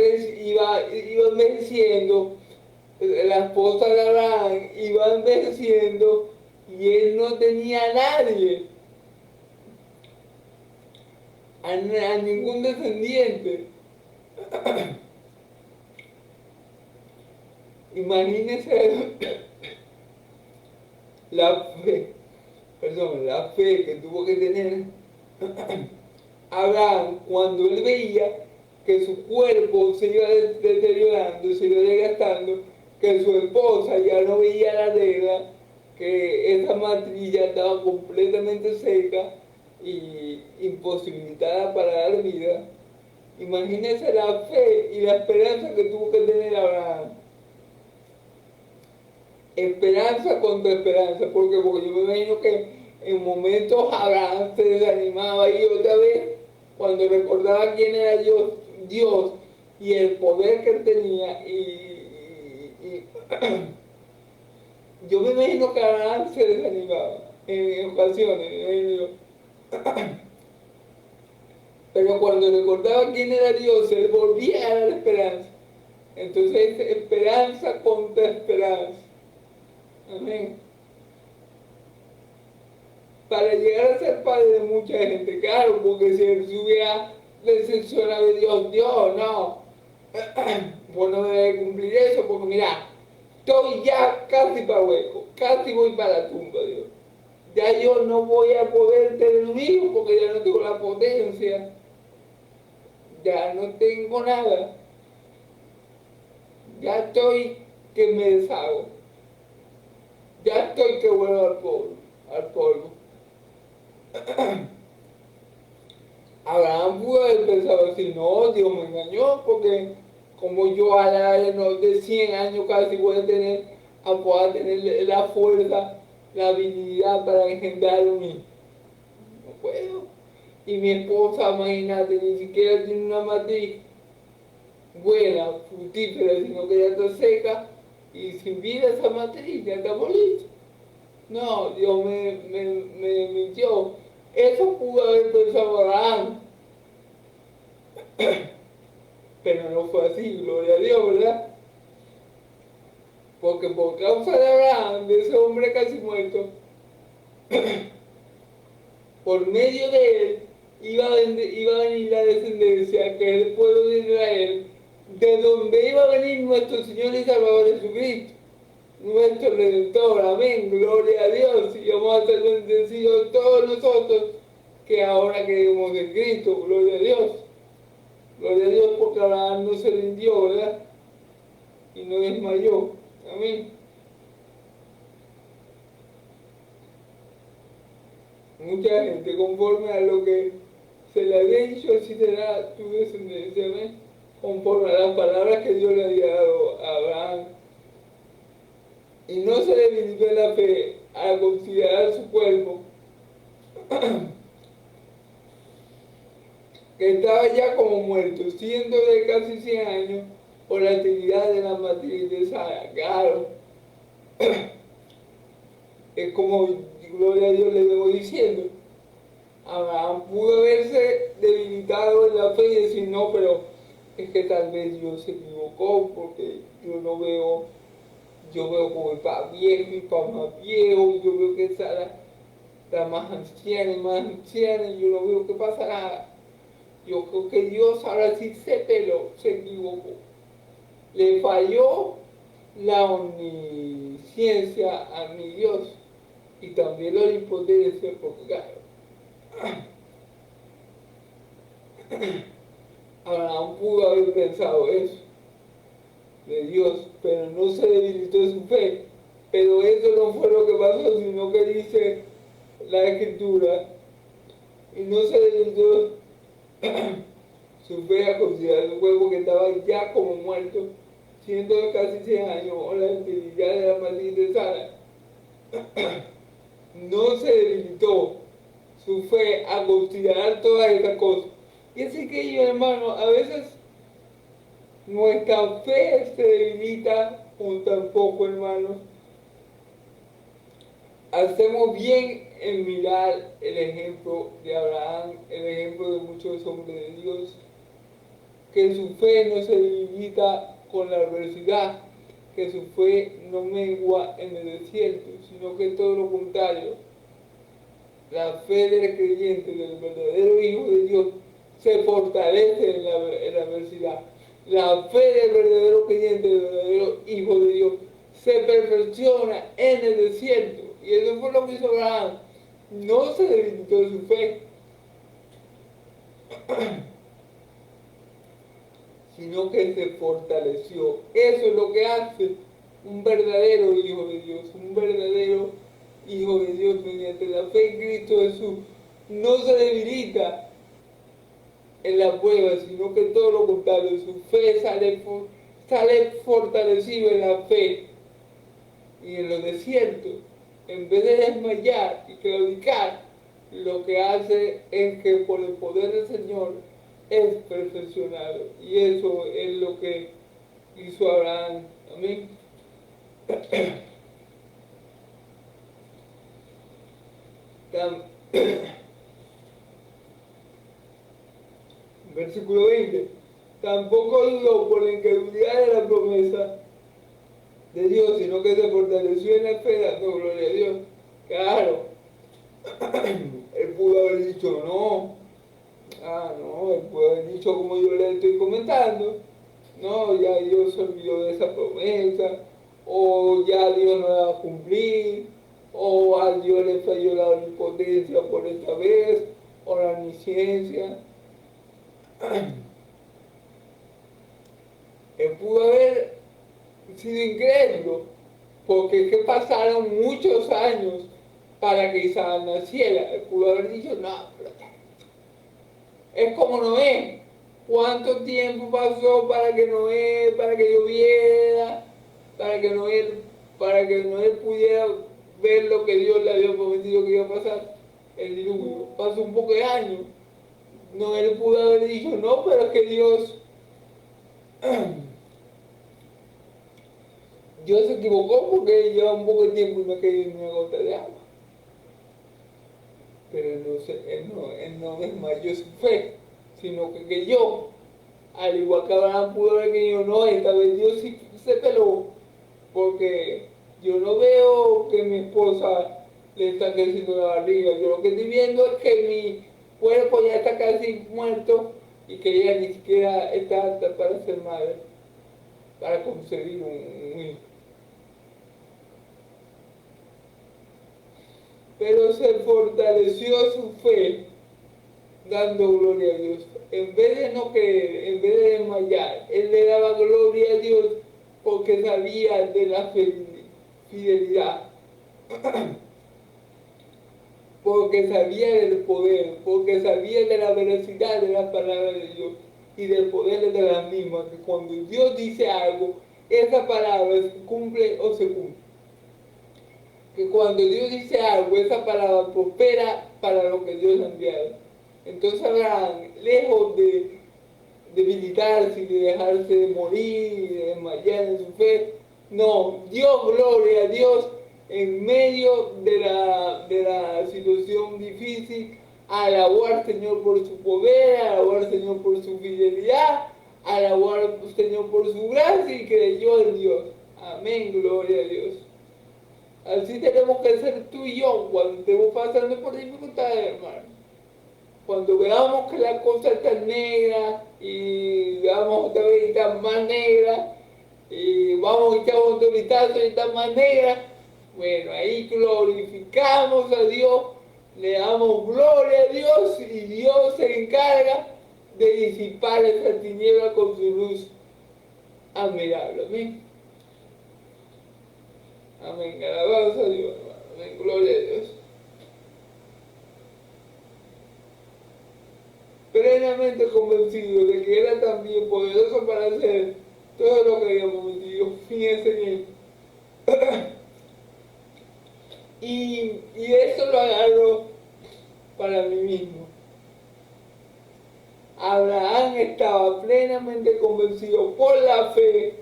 [SPEAKER 1] envejeciendo, la esposa de Abraham iba envejeciendo y él no tenía a nadie, a ningún descendiente. Imagínense la fe que tuvo que tener Abraham cuando él veía que su cuerpo se iba deteriorando, se iba desgastando, que su esposa ya no veía la regla, que esa matriz ya estaba completamente seca y imposibilitada para dar vida. Imagínense la fe y la esperanza que tuvo que tener Abraham. Esperanza contra esperanza, porque yo me imagino que en momentos Abraham se desanimaba y otra vez, cuando recordaba quién era Dios, y el poder que él tenía, yo me imagino que Abraham se desanimaba en ocasiones, me imagino yo. Pero cuando recordaba quién era Dios, él volvía a la esperanza. Entonces, esperanza contra esperanza. Amén. Para llegar a ser padre de mucha gente, claro, porque si él se hubiera decepcionado de Dios, Dios, no, pues no debe cumplir eso, porque mira, estoy ya casi para hueco, casi voy para la tumba, Dios. Ya yo no voy a poder tener un hijo porque ya no tengo la potencia, ya no tengo nada, ya estoy que me deshago, ya estoy que vuelvo al polvo, al polvo. Abraham pudo haber pensado así, no, Dios me engañó, porque como yo a la edad de 100 años casi voy a tener la fuerza, la habilidad para engendrar un hijo. No puedo. Y mi esposa, imagínate, ni siquiera tiene una matriz buena, fructífera, sino que ya está seca y sin vida esa matriz, ya está molida. No, Dios me mintió. Eso pudo haber pensado Abraham, pero no fue así, gloria a Dios, ¿verdad? Porque por causa de Abraham, de ese hombre casi muerto, por medio de él iba a venir la descendencia, que es el pueblo de Israel, de donde iba a venir nuestro Señor y Salvador Jesucristo, nuestro Redentor, amén, gloria a Dios, y vamos a ser bendecidos todos nosotros que ahora creemos en Cristo, gloria a Dios. Gloria a Dios porque Abraham no se rindió, ¿verdad? Y no desmayó. Amén. Mucha gente, conforme a lo que se le había dicho, así será tu descendencia, amén. Conforme a las palabras que Dios le había dado a Abraham. Y no se debilitó en la fe al considerar su cuerpo, que estaba ya como muerto, siendo de casi 100 años, por la actividad de la matriz de Sara. Claro, es como, gloria a Dios, le vengo diciendo. Abraham pudo haberse debilitado en la fe y decir, no, pero es que tal vez Dios se equivocó porque yo veo como el papá viejo y papá más viejo, y yo veo que Sara está más anciana y más anciana, y yo no veo que pasa nada. Yo creo que Dios ahora sí se peló, se equivocó. Le falló la omnisciencia a mi Dios y también la omnipotencia, porque claro, Abraham pudo haber pensado eso de Dios, pero no se debilitó su fe. Pero eso no fue lo que pasó, sino que dice la Escritura, y no se debilitó su fe a considerar su cuerpo que estaba ya como muerto, siendo de casi 100 años, o la infidelidad de la matriz de Sara. No se debilitó su fe a considerar todas estas cosas. Y así que yo, hermano, a veces nuestra fe se debilita un tampoco, hermanos. Hacemos bien en mirar el ejemplo de Abraham, el ejemplo de muchos hombres de Dios, que su fe no se debilita con la adversidad, que su fe no mengua en el desierto, sino que todo lo contrario. La fe del creyente, del verdadero Hijo de Dios, se fortalece en la adversidad. La fe del verdadero creyente, del verdadero Hijo de Dios, se perfecciona en el desierto. Y eso fue lo que hizo Abraham. No se debilitó su fe, sino que se fortaleció. Eso es lo que hace un verdadero Hijo de Dios, un verdadero Hijo de Dios mediante la fe en Cristo Jesús. No se debilita en la prueba, sino que todo lo contrario, su fe sale fortalecido en la fe. Y en los desiertos, en vez de desmayar y claudicar, lo que hace es que por el poder del Señor es perfeccionado. Y eso es lo que hizo Abraham. Amén. Versículo 20. Tampoco dudó por la incredulidad de la promesa de Dios, sino que se fortaleció en la fe, dando gloria a Dios. Claro, él pudo haber dicho no. No, él pudo haber dicho como yo le estoy comentando. No, ya Dios se olvidó de esa promesa, o ya Dios no la va a cumplir, o a Dios le falló la omnipotencia por esta vez, o la omnisciencia. Él pudo haber sido incrédulo, porque es que pasaron muchos años para que Isaac naciera. Él pudo haber dicho, no, pero es como Noé. ¿Cuánto tiempo pasó para que lloviera, para que Noé pudiera ver lo que Dios le había prometido que iba a pasar? El diluvio. Pasó un poco de años. Noé pudo haber dicho, no, pero es que Dios se equivocó porque lleva un poco de tiempo y no ha caído ni una gota de agua. Pero él no desmayó su fe, sino que yo, al igual que Abraham pudo haber querido, no, esta vez Dios sí se peló, porque yo no veo que mi esposa le está creciendo la barriga, yo lo que estoy viendo es que mi cuerpo ya está casi muerto y que ella ni siquiera está apta para ser madre, para concebir un hijo. Pero se fortaleció su fe dando gloria a Dios. En vez de no creer, en vez de desmayar, él le daba gloria a Dios porque sabía de la fidelidad, porque sabía del poder, porque sabía de la veracidad de la palabra de Dios y del poder de la misma, que cuando Dios dice algo, esa palabra se cumple o se cumple. Que cuando Dios dice algo, esa palabra prospera para lo que Dios ha enviado. Entonces Abraham, lejos de debilitarse y de dejarse de morir, de desmayar en su fe, no, dio gloria a Dios en medio de la situación difícil, alabó al Señor por su poder, alabó al Señor por su fidelidad, alabó al Señor por su gracia y creyó en Dios. Amén, gloria a Dios. Así tenemos que ser tú y yo cuando estemos pasando por dificultades, hermano. Cuando veamos que la cosa está negra y veamos otra vez está más negra y vamos a echar otro vistazo y está más negra, bueno, ahí glorificamos a Dios, le damos gloria a Dios y Dios se encarga de disipar esa tiniebla con su luz admirable. Amén. Amén. Alabanza a Dios, hermano. Amén. Gloria a Dios. Plenamente convencido de que era también poderoso para hacer todo lo que había prometido. Fíjense bien. Y eso lo agarro para mí mismo. Abraham estaba plenamente convencido por la fe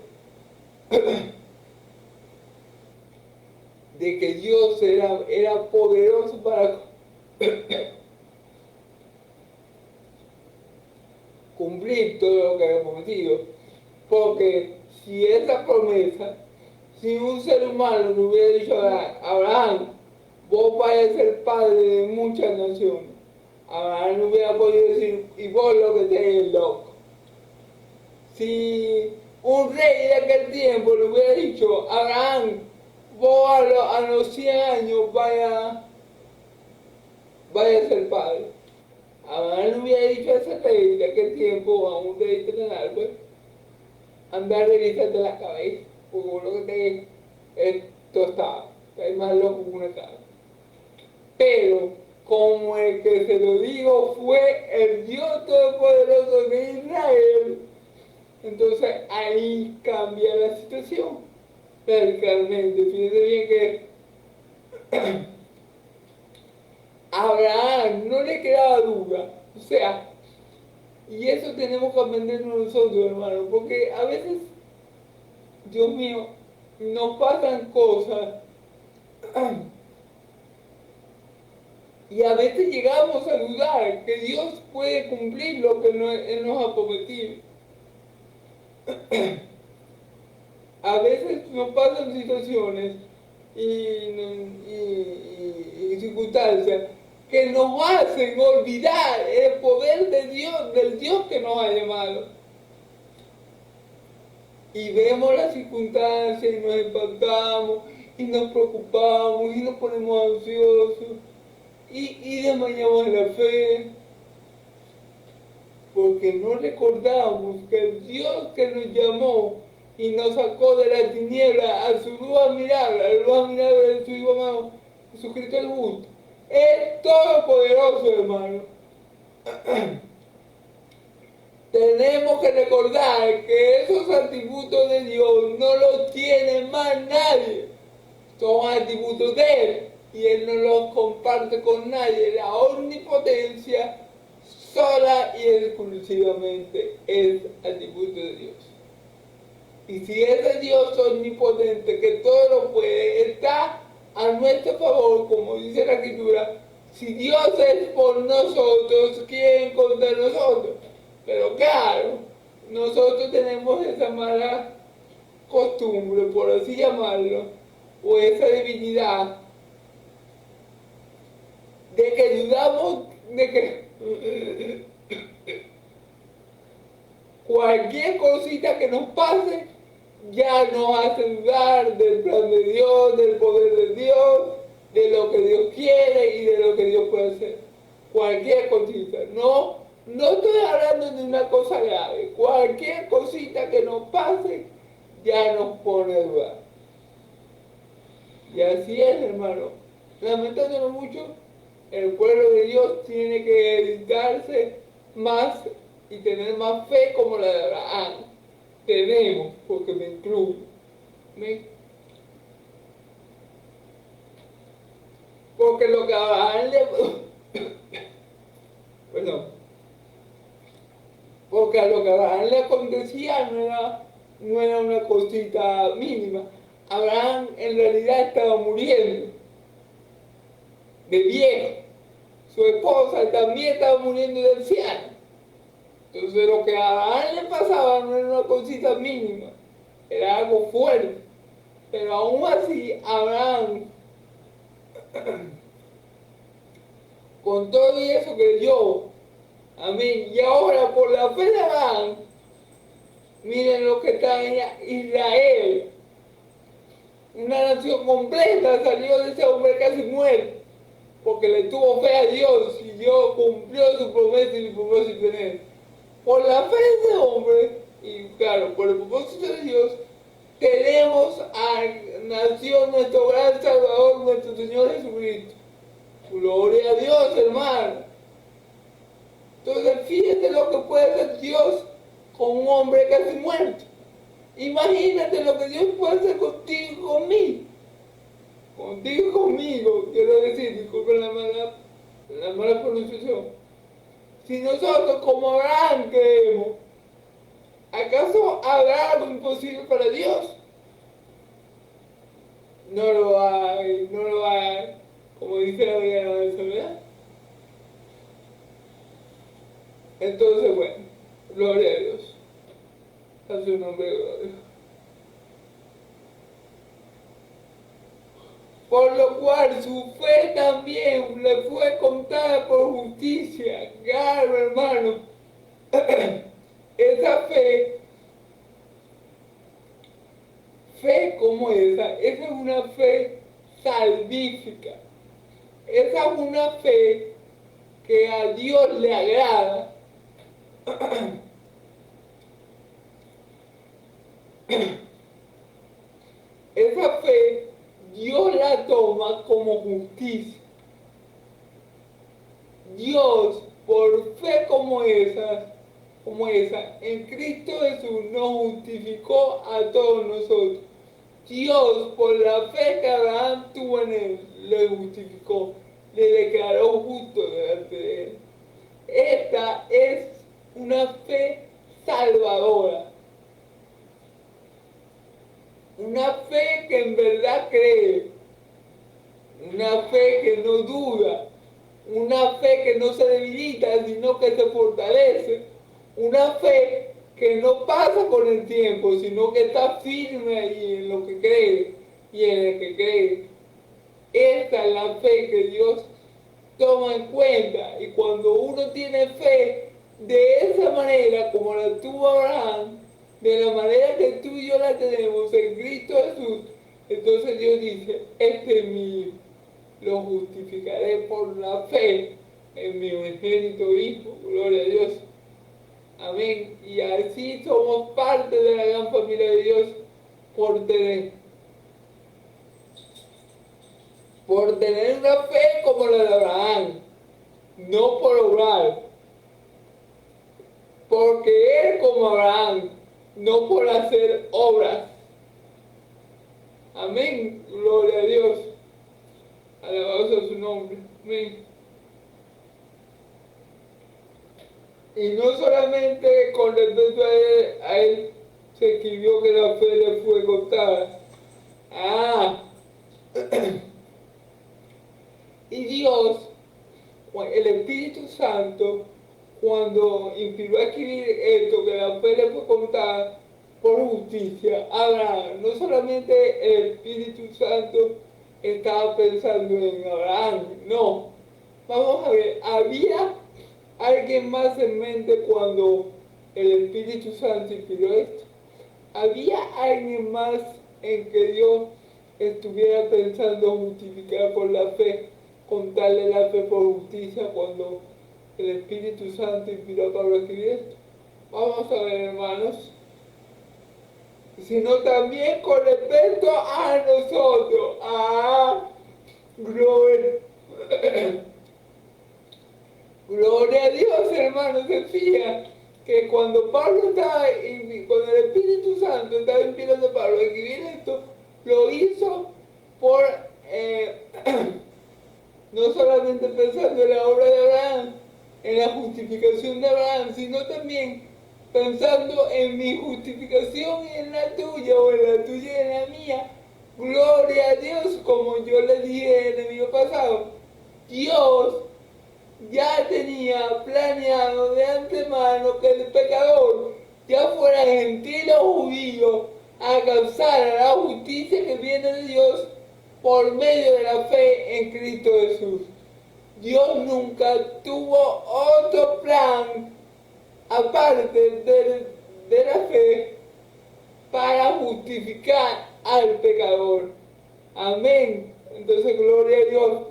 [SPEAKER 1] de que Dios era poderoso para cumplir todo lo que había prometido. Porque si esa promesa, si un ser humano le hubiera dicho a Abraham, vos vais a ser padre de muchas naciones, Abraham no hubiera podido decir, y vos lo que tenés loco. Si un rey de aquel tiempo le hubiera dicho, Abraham, vos a los 100 años vaya a ser padre. Abraham no hubiera dicho a ese rey de aquel tiempo, a un rey terrenal, pues, andar revisando la cabeza, porque vos lo que tenés es tostado, es más loco que una cabeza. Pero como el que se lo digo fue el Dios Todopoderoso de Israel, entonces ahí cambia la situación radicalmente. Fíjense bien que a Abraham no le quedaba duda. O sea, Y eso tenemos que aprender nosotros, hermano, porque a veces, Dios mío, nos pasan cosas y a veces llegamos a dudar que Dios puede cumplir lo que Él nos ha prometido. A veces nos pasan situaciones y circunstancias que nos hacen olvidar el poder de Dios, del Dios que nos ha llamado. Y vemos las circunstancias y nos espantamos y nos preocupamos y nos ponemos ansiosos y desmayamos la fe porque no recordamos que el Dios que nos llamó y nos sacó de la tiniebla a su luz admirable, a la luz admirable de su Hijo amado, Jesucristo el justo, es todopoderoso, hermano. Tenemos que recordar que esos atributos de Dios no los tiene más nadie. Son atributos de Él y Él no los comparte con nadie. La omnipotencia sola y exclusivamente es atributo de Dios. Y si ese Dios omnipotente que todo lo puede está a nuestro favor, como dice la Escritura, si Dios es por nosotros, ¿quién contra nosotros? Pero claro, nosotros tenemos esa mala costumbre, por así llamarlo, o esa debilidad de que dudamos de que cualquier cosita que nos pase ya nos hace dudar del plan de Dios, del poder de Dios, de lo que Dios quiere y de lo que Dios puede hacer. Cualquier cosita. No estoy hablando de una cosa grave. Cualquier cosita que nos pase ya nos pone a dudar. Y así es, hermano. Lamentándolo mucho, el pueblo de Dios tiene que dedicarse más y tener más fe como la de Abraham. Tenemos, porque me incluyo. Porque lo que a Abraham le... Perdón. Porque a lo que a Abraham le acontecía no era una cosita mínima. Abraham en realidad estaba muriendo de viejo. Su esposa también estaba muriendo de anciana. Entonces lo que a Abraham le pasaba no era una cosita mínima, era algo fuerte. Pero aún así Abraham, con todo y eso creyó, amén. Y ahora por la fe de Abraham, miren lo que está en Israel. Una nación completa salió de ese hombre casi muerto, porque le tuvo fe a Dios y Dios cumplió su promesa y su propósito en él. Por la fe de ese hombre, y claro, por el propósito de Dios, tenemos a nació nuestro gran Salvador, nuestro Señor Jesucristo. Gloria a Dios, hermano. Entonces, fíjate lo que puede hacer Dios con un hombre casi muerto. Imagínate lo que Dios puede hacer contigo y conmigo. Contigo y conmigo, quiero decir, disculpen la mala pronunciación. Si nosotros como Abraham creemos, ¿acaso habrá algo imposible para Dios? No lo hay, no lo hay, como dice la Biblia, ¿verdad? Entonces, bueno, gloria a Dios, a su nombre de gloria. Por lo cual su fe también le fue contada por justicia. Claro, hermano, esa fe como esa es una fe salvífica. Esa es una fe que a Dios le agrada. Esa fe Dios la toma como justicia. Dios, por fe como esa, en Cristo Jesús nos justificó a todos nosotros. Dios, por la fe que Abraham tuvo en él, le justificó, le declaró justo delante de él. Esta es una fe salvadora, una fe que en verdad cree, una fe que no duda, una fe que no se debilita, sino que se fortalece, una fe que no pasa con el tiempo, sino que está firme ahí en lo que cree y en el que cree. Esta es la fe que Dios toma en cuenta, y cuando uno tiene fe de esa manera como la tuvo Abraham, de la manera que tú y yo la tenemos en Cristo Jesús, entonces Dios dice, este es mi hijo, lo justificaré por la fe en mi unigénito Hijo, gloria a Dios, amén. Y así somos parte de la gran familia de Dios por tener una fe como la de Abraham, no por obrar, por creer como Abraham, no por hacer obras. Amén, gloria a Dios, alabado sea su nombre, amén. Y no solamente con respecto a él se escribió que la fe le fue contada. Y Dios, el Espíritu Santo, cuando inspiró a escribir esto, que la fe le fue contada por justicia, Abraham, no solamente el Espíritu Santo estaba pensando en Abraham, no. Vamos a ver, había alguien más en mente cuando el Espíritu Santo inspiró esto. Había alguien más en que Dios estuviera pensando justificar por la fe, contarle la fe por justicia cuando el Espíritu Santo inspiró a Pablo a escribir esto. Vamos a ver, hermanos, sino también con respecto a nosotros. Gloria, gloria a Dios, hermanos. Decía que cuando Pablo estaba, cuando el Espíritu Santo estaba inspirando a Pablo a escribir esto, lo hizo por no solamente pensando en la obra de Abraham, en la justificación de Abraham, sino también pensando en mi justificación y en la tuya, o en la tuya y en la mía. Gloria a Dios, como yo le dije en el video pasado, Dios ya tenía planeado de antemano que el pecador, ya fuera gentil o judío, alcanzara la justicia que viene de Dios por medio de la fe en Cristo Jesús. Dios nunca tuvo otro plan aparte de la fe para justificar al pecador. Amén. Entonces, gloria a Dios.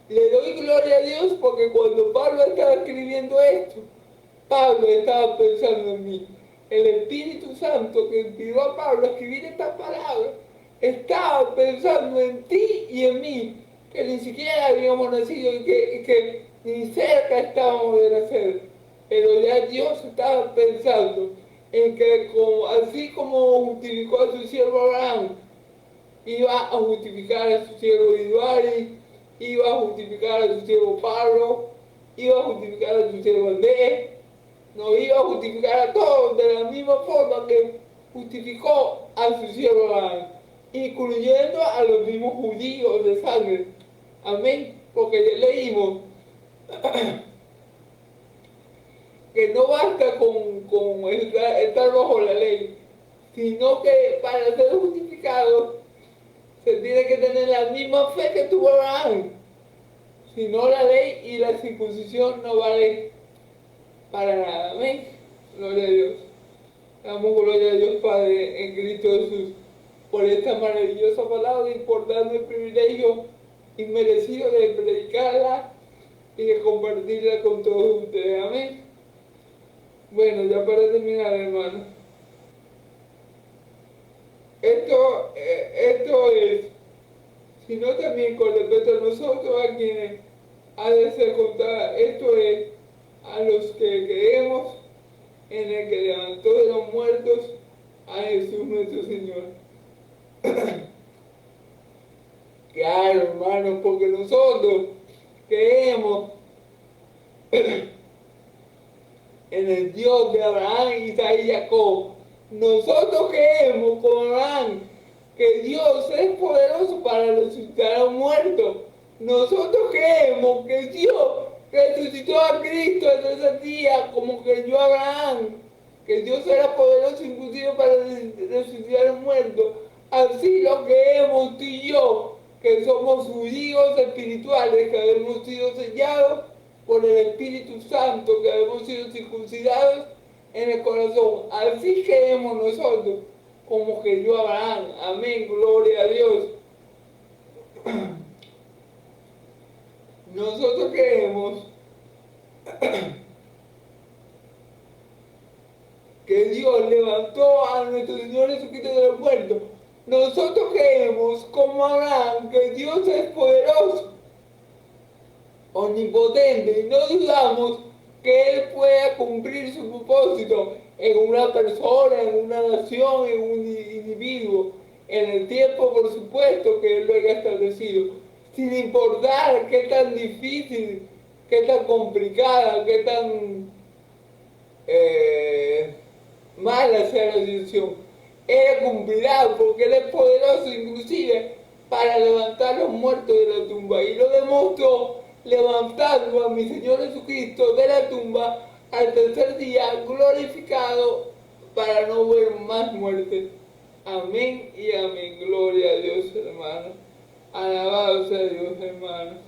[SPEAKER 1] Le doy gloria a Dios porque cuando Pablo estaba escribiendo esto, Pablo estaba pensando en mí. El Espíritu Santo que inspiró a Pablo a escribir estas palabras estaba pensando en ti y en mí, que ni siquiera habíamos nacido y que ni cerca estábamos de nacer. Pero ya Dios estaba pensando en que así como justificó a su siervo Abraham, iba a justificar a su siervo Iduari, iba a justificar a su siervo Pablo, iba a justificar a su siervo Andrés, nos iba a justificar a todos de la misma forma que justificó a su siervo Abraham, incluyendo a los mismos judíos de sangre. Amén, porque ya leímos que no basta con estar bajo la ley, sino que para ser justificado se tiene que tener la misma fe que tuvo Abraham. Si no, la ley y la circuncisión no valen para nada. Amén. Gloria a Dios. Damos gloria a Dios Padre en Cristo Jesús por esta maravillosa palabra y por darme el privilegio inmerecido de predicarla y de compartirla con todos ustedes. Amén. Bueno, ya para terminar, hermano. Esto es, sino también con respecto a nosotros, a quienes ha de ser contada. Esto es a los que creemos en el que levantó de los muertos a Jesús nuestro Señor. Claro, hermanos, porque nosotros creemos en el Dios de Abraham, Isaac y Jacob. Nosotros creemos como Abraham que Dios es poderoso para resucitar a los muertos. Nosotros creemos que Dios resucitó a Cristo en 3 días, como creyó Abraham, que Dios era poderoso inclusive para resucitar a los muertos. Así lo creemos tú y yo, que somos sus hijos espirituales, que hemos sido sellados por el Espíritu Santo, que hemos sido circuncidados en el corazón. Así creemos nosotros, como creyó Abraham. Amén, gloria a Dios. Nosotros creemos que Dios levantó a nuestro Señor Jesucristo de los muertos. Nosotros creemos, como Abraham, que Dios es poderoso, omnipotente, y no dudamos que Él pueda cumplir su propósito en una persona, en una nación, en un individuo, en el tiempo, por supuesto, que Él lo haya establecido, sin importar qué tan difícil, qué tan complicada, qué tan mala sea la decisión. Él cumplirá porque Él es poderoso inclusive para levantar a los muertos de la tumba, y lo demostró levantando a mi Señor Jesucristo de la tumba al 3er día, glorificado para no ver más muerte. Amén y amén. Gloria a Dios, hermanos. Alabado sea Dios, hermanos.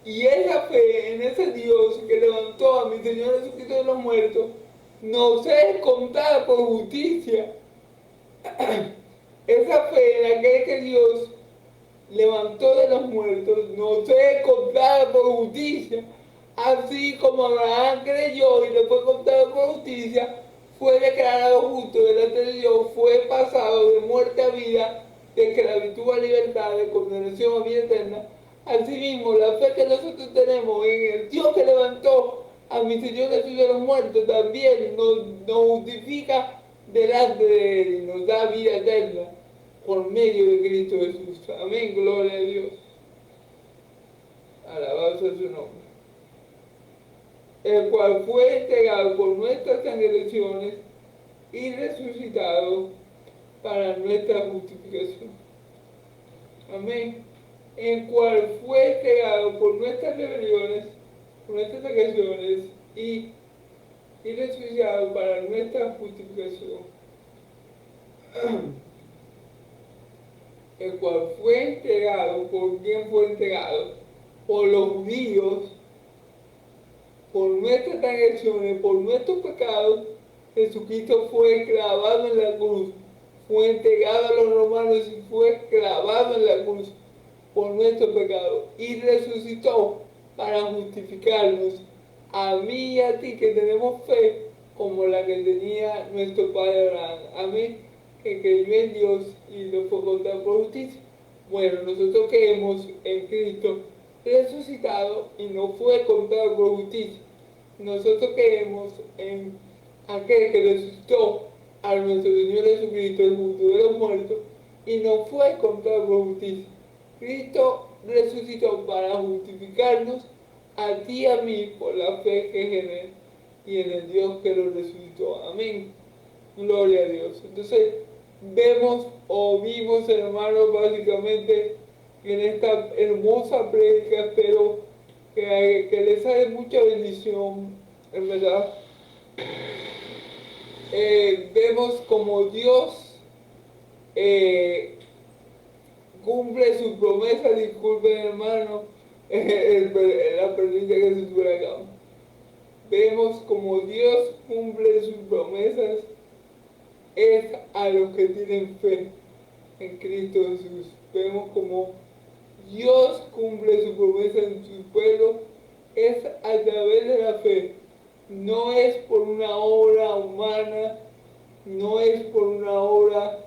[SPEAKER 1] Y esa fe en ese Dios que levantó a mi Señor Jesucristo de los muertos nos es contada por justicia. Esa fe en aquel que Dios levantó de los muertos nos es contada por justicia. Así como Abraham creyó y le fue contado por justicia, fue declarado justo delante de Dios, fue pasado de muerte a vida, de esclavitud a libertad, de condenación a vida eterna. Asimismo, la fe que nosotros tenemos en el Dios que levantó a mi Señor Jesús de los muertos también nos justifica delante de Él y nos da vida eterna por medio de Cristo Jesús. Amén, gloria a Dios. Alabado sea su nombre. El cual fue entregado por nuestras transgresiones y resucitado para nuestra justificación. Amén. El cual fue entregado por nuestras rebeliones, por nuestras transgresiones y resucitado para nuestra justificación. El cual fue entregado, ¿por quién fue entregado? Por los judíos, por nuestras transgresiones, por nuestros pecados. Jesucristo fue clavado en la cruz, fue entregado a los romanos y fue clavado en la cruz por nuestro pecado, y resucitó para justificarnos a mí y a ti, que tenemos fe como la que tenía nuestro padre Abraham. Amén, que creyó en Dios y lo fue contado por justicia. Bueno, nosotros creemos en Cristo resucitado y no fue contado por justicia. Nosotros creemos en aquel que resucitó a nuestro Señor Jesucristo, el justo de los muertos, y no fue contado por justicia. Cristo resucitó para justificarnos a ti y a mí por la fe que es en Él y en el Dios que lo resucitó. Amén. Gloria a Dios. Entonces, vemos o vimos, hermanos, básicamente en esta hermosa prédica, espero que les haga mucha bendición, en verdad. Vemos como Dios cumple sus promesas. Disculpen, hermano, la presencia que se tuvo acá. Vemos como Dios cumple sus promesas es a los que tienen fe en Cristo Jesús. Vemos como Dios cumple su promesa en su pueblo es a través de la fe. No es por una obra humana, no es por una obra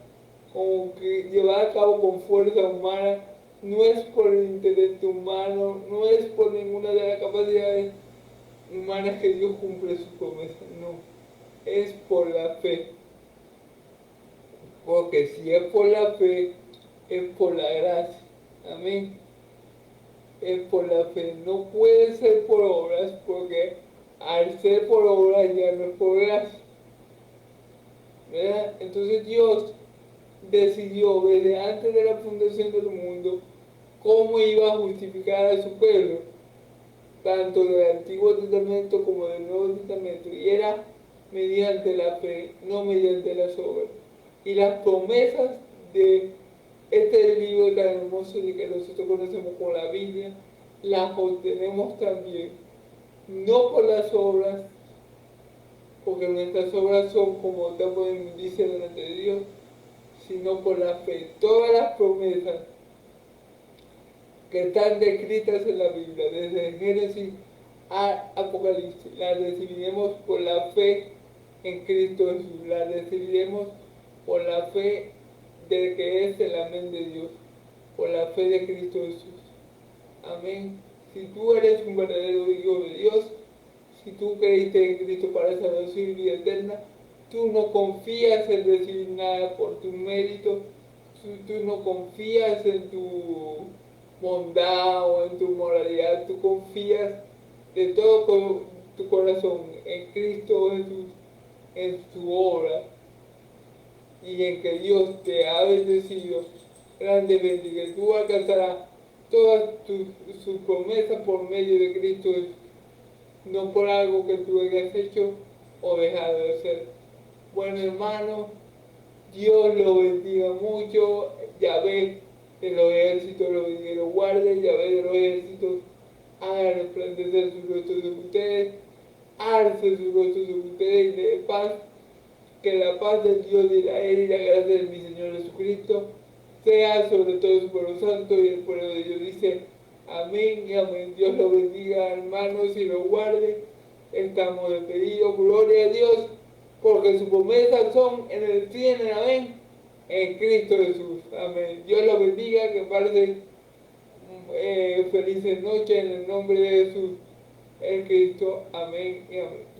[SPEAKER 1] como que llevar a cabo con fuerza humana, no es por el intelecto humano, no es por ninguna de las capacidades humanas que Dios cumple su promesa, no, es por la fe. Porque si es por la fe, es por la gracia. Amén. Es por la fe. No puede ser por obras, porque al ser por obras ya no es por gracia. ¿Verdad? Entonces Dios decidió desde antes de la fundación del mundo cómo iba a justificar a su pueblo, tanto del Antiguo Testamento como del Nuevo Testamento, y era mediante la fe, no mediante las obras. Y las promesas de este libro tan hermoso y que nosotros conocemos como la Biblia, las obtenemos también, no por las obras, porque nuestras obras son como también dice delante de Dios, sino por la fe. Todas las promesas que están descritas en la Biblia, desde Génesis a Apocalipsis, las recibiremos por la fe en Cristo Jesús, las recibiremos por la fe de que es el amén de Dios, por la fe de Cristo Jesús. Amén. Si tú eres un verdadero hijo de Dios, si tú creíste en Cristo para salvación y vida eterna, tú no confías en recibir nada por tu mérito, tú no confías en tu bondad o en tu moralidad, tú confías de todo tu corazón en Cristo Jesús, en su obra y en que Dios te ha bendecido grandemente y que tú alcanzarás todas sus promesas por medio de Cristo Jesús, no por algo que tú hayas hecho o dejado de hacer. Bueno, hermano, Dios lo bendiga mucho. Yahvé de los ejércitos lo bendiga y lo guarde. Yahvé de los ejércitos haga resplandecer su rostro de ustedes, alce su rostro de ustedes y le dé paz. Que la paz del Dios de Israel y la gracia de mi Señor Jesucristo sea sobre todo su pueblo santo, y el pueblo de Dios dice amén y amén. Dios lo bendiga, hermanos, y lo guarde. Estamos despedidos. Gloria a Dios, porque sus promesas son en el sí y en el amén, en Cristo Jesús. Amén. Dios lo bendiga, que pasen felices noches en el nombre de Jesús, en Cristo. Amén y amén.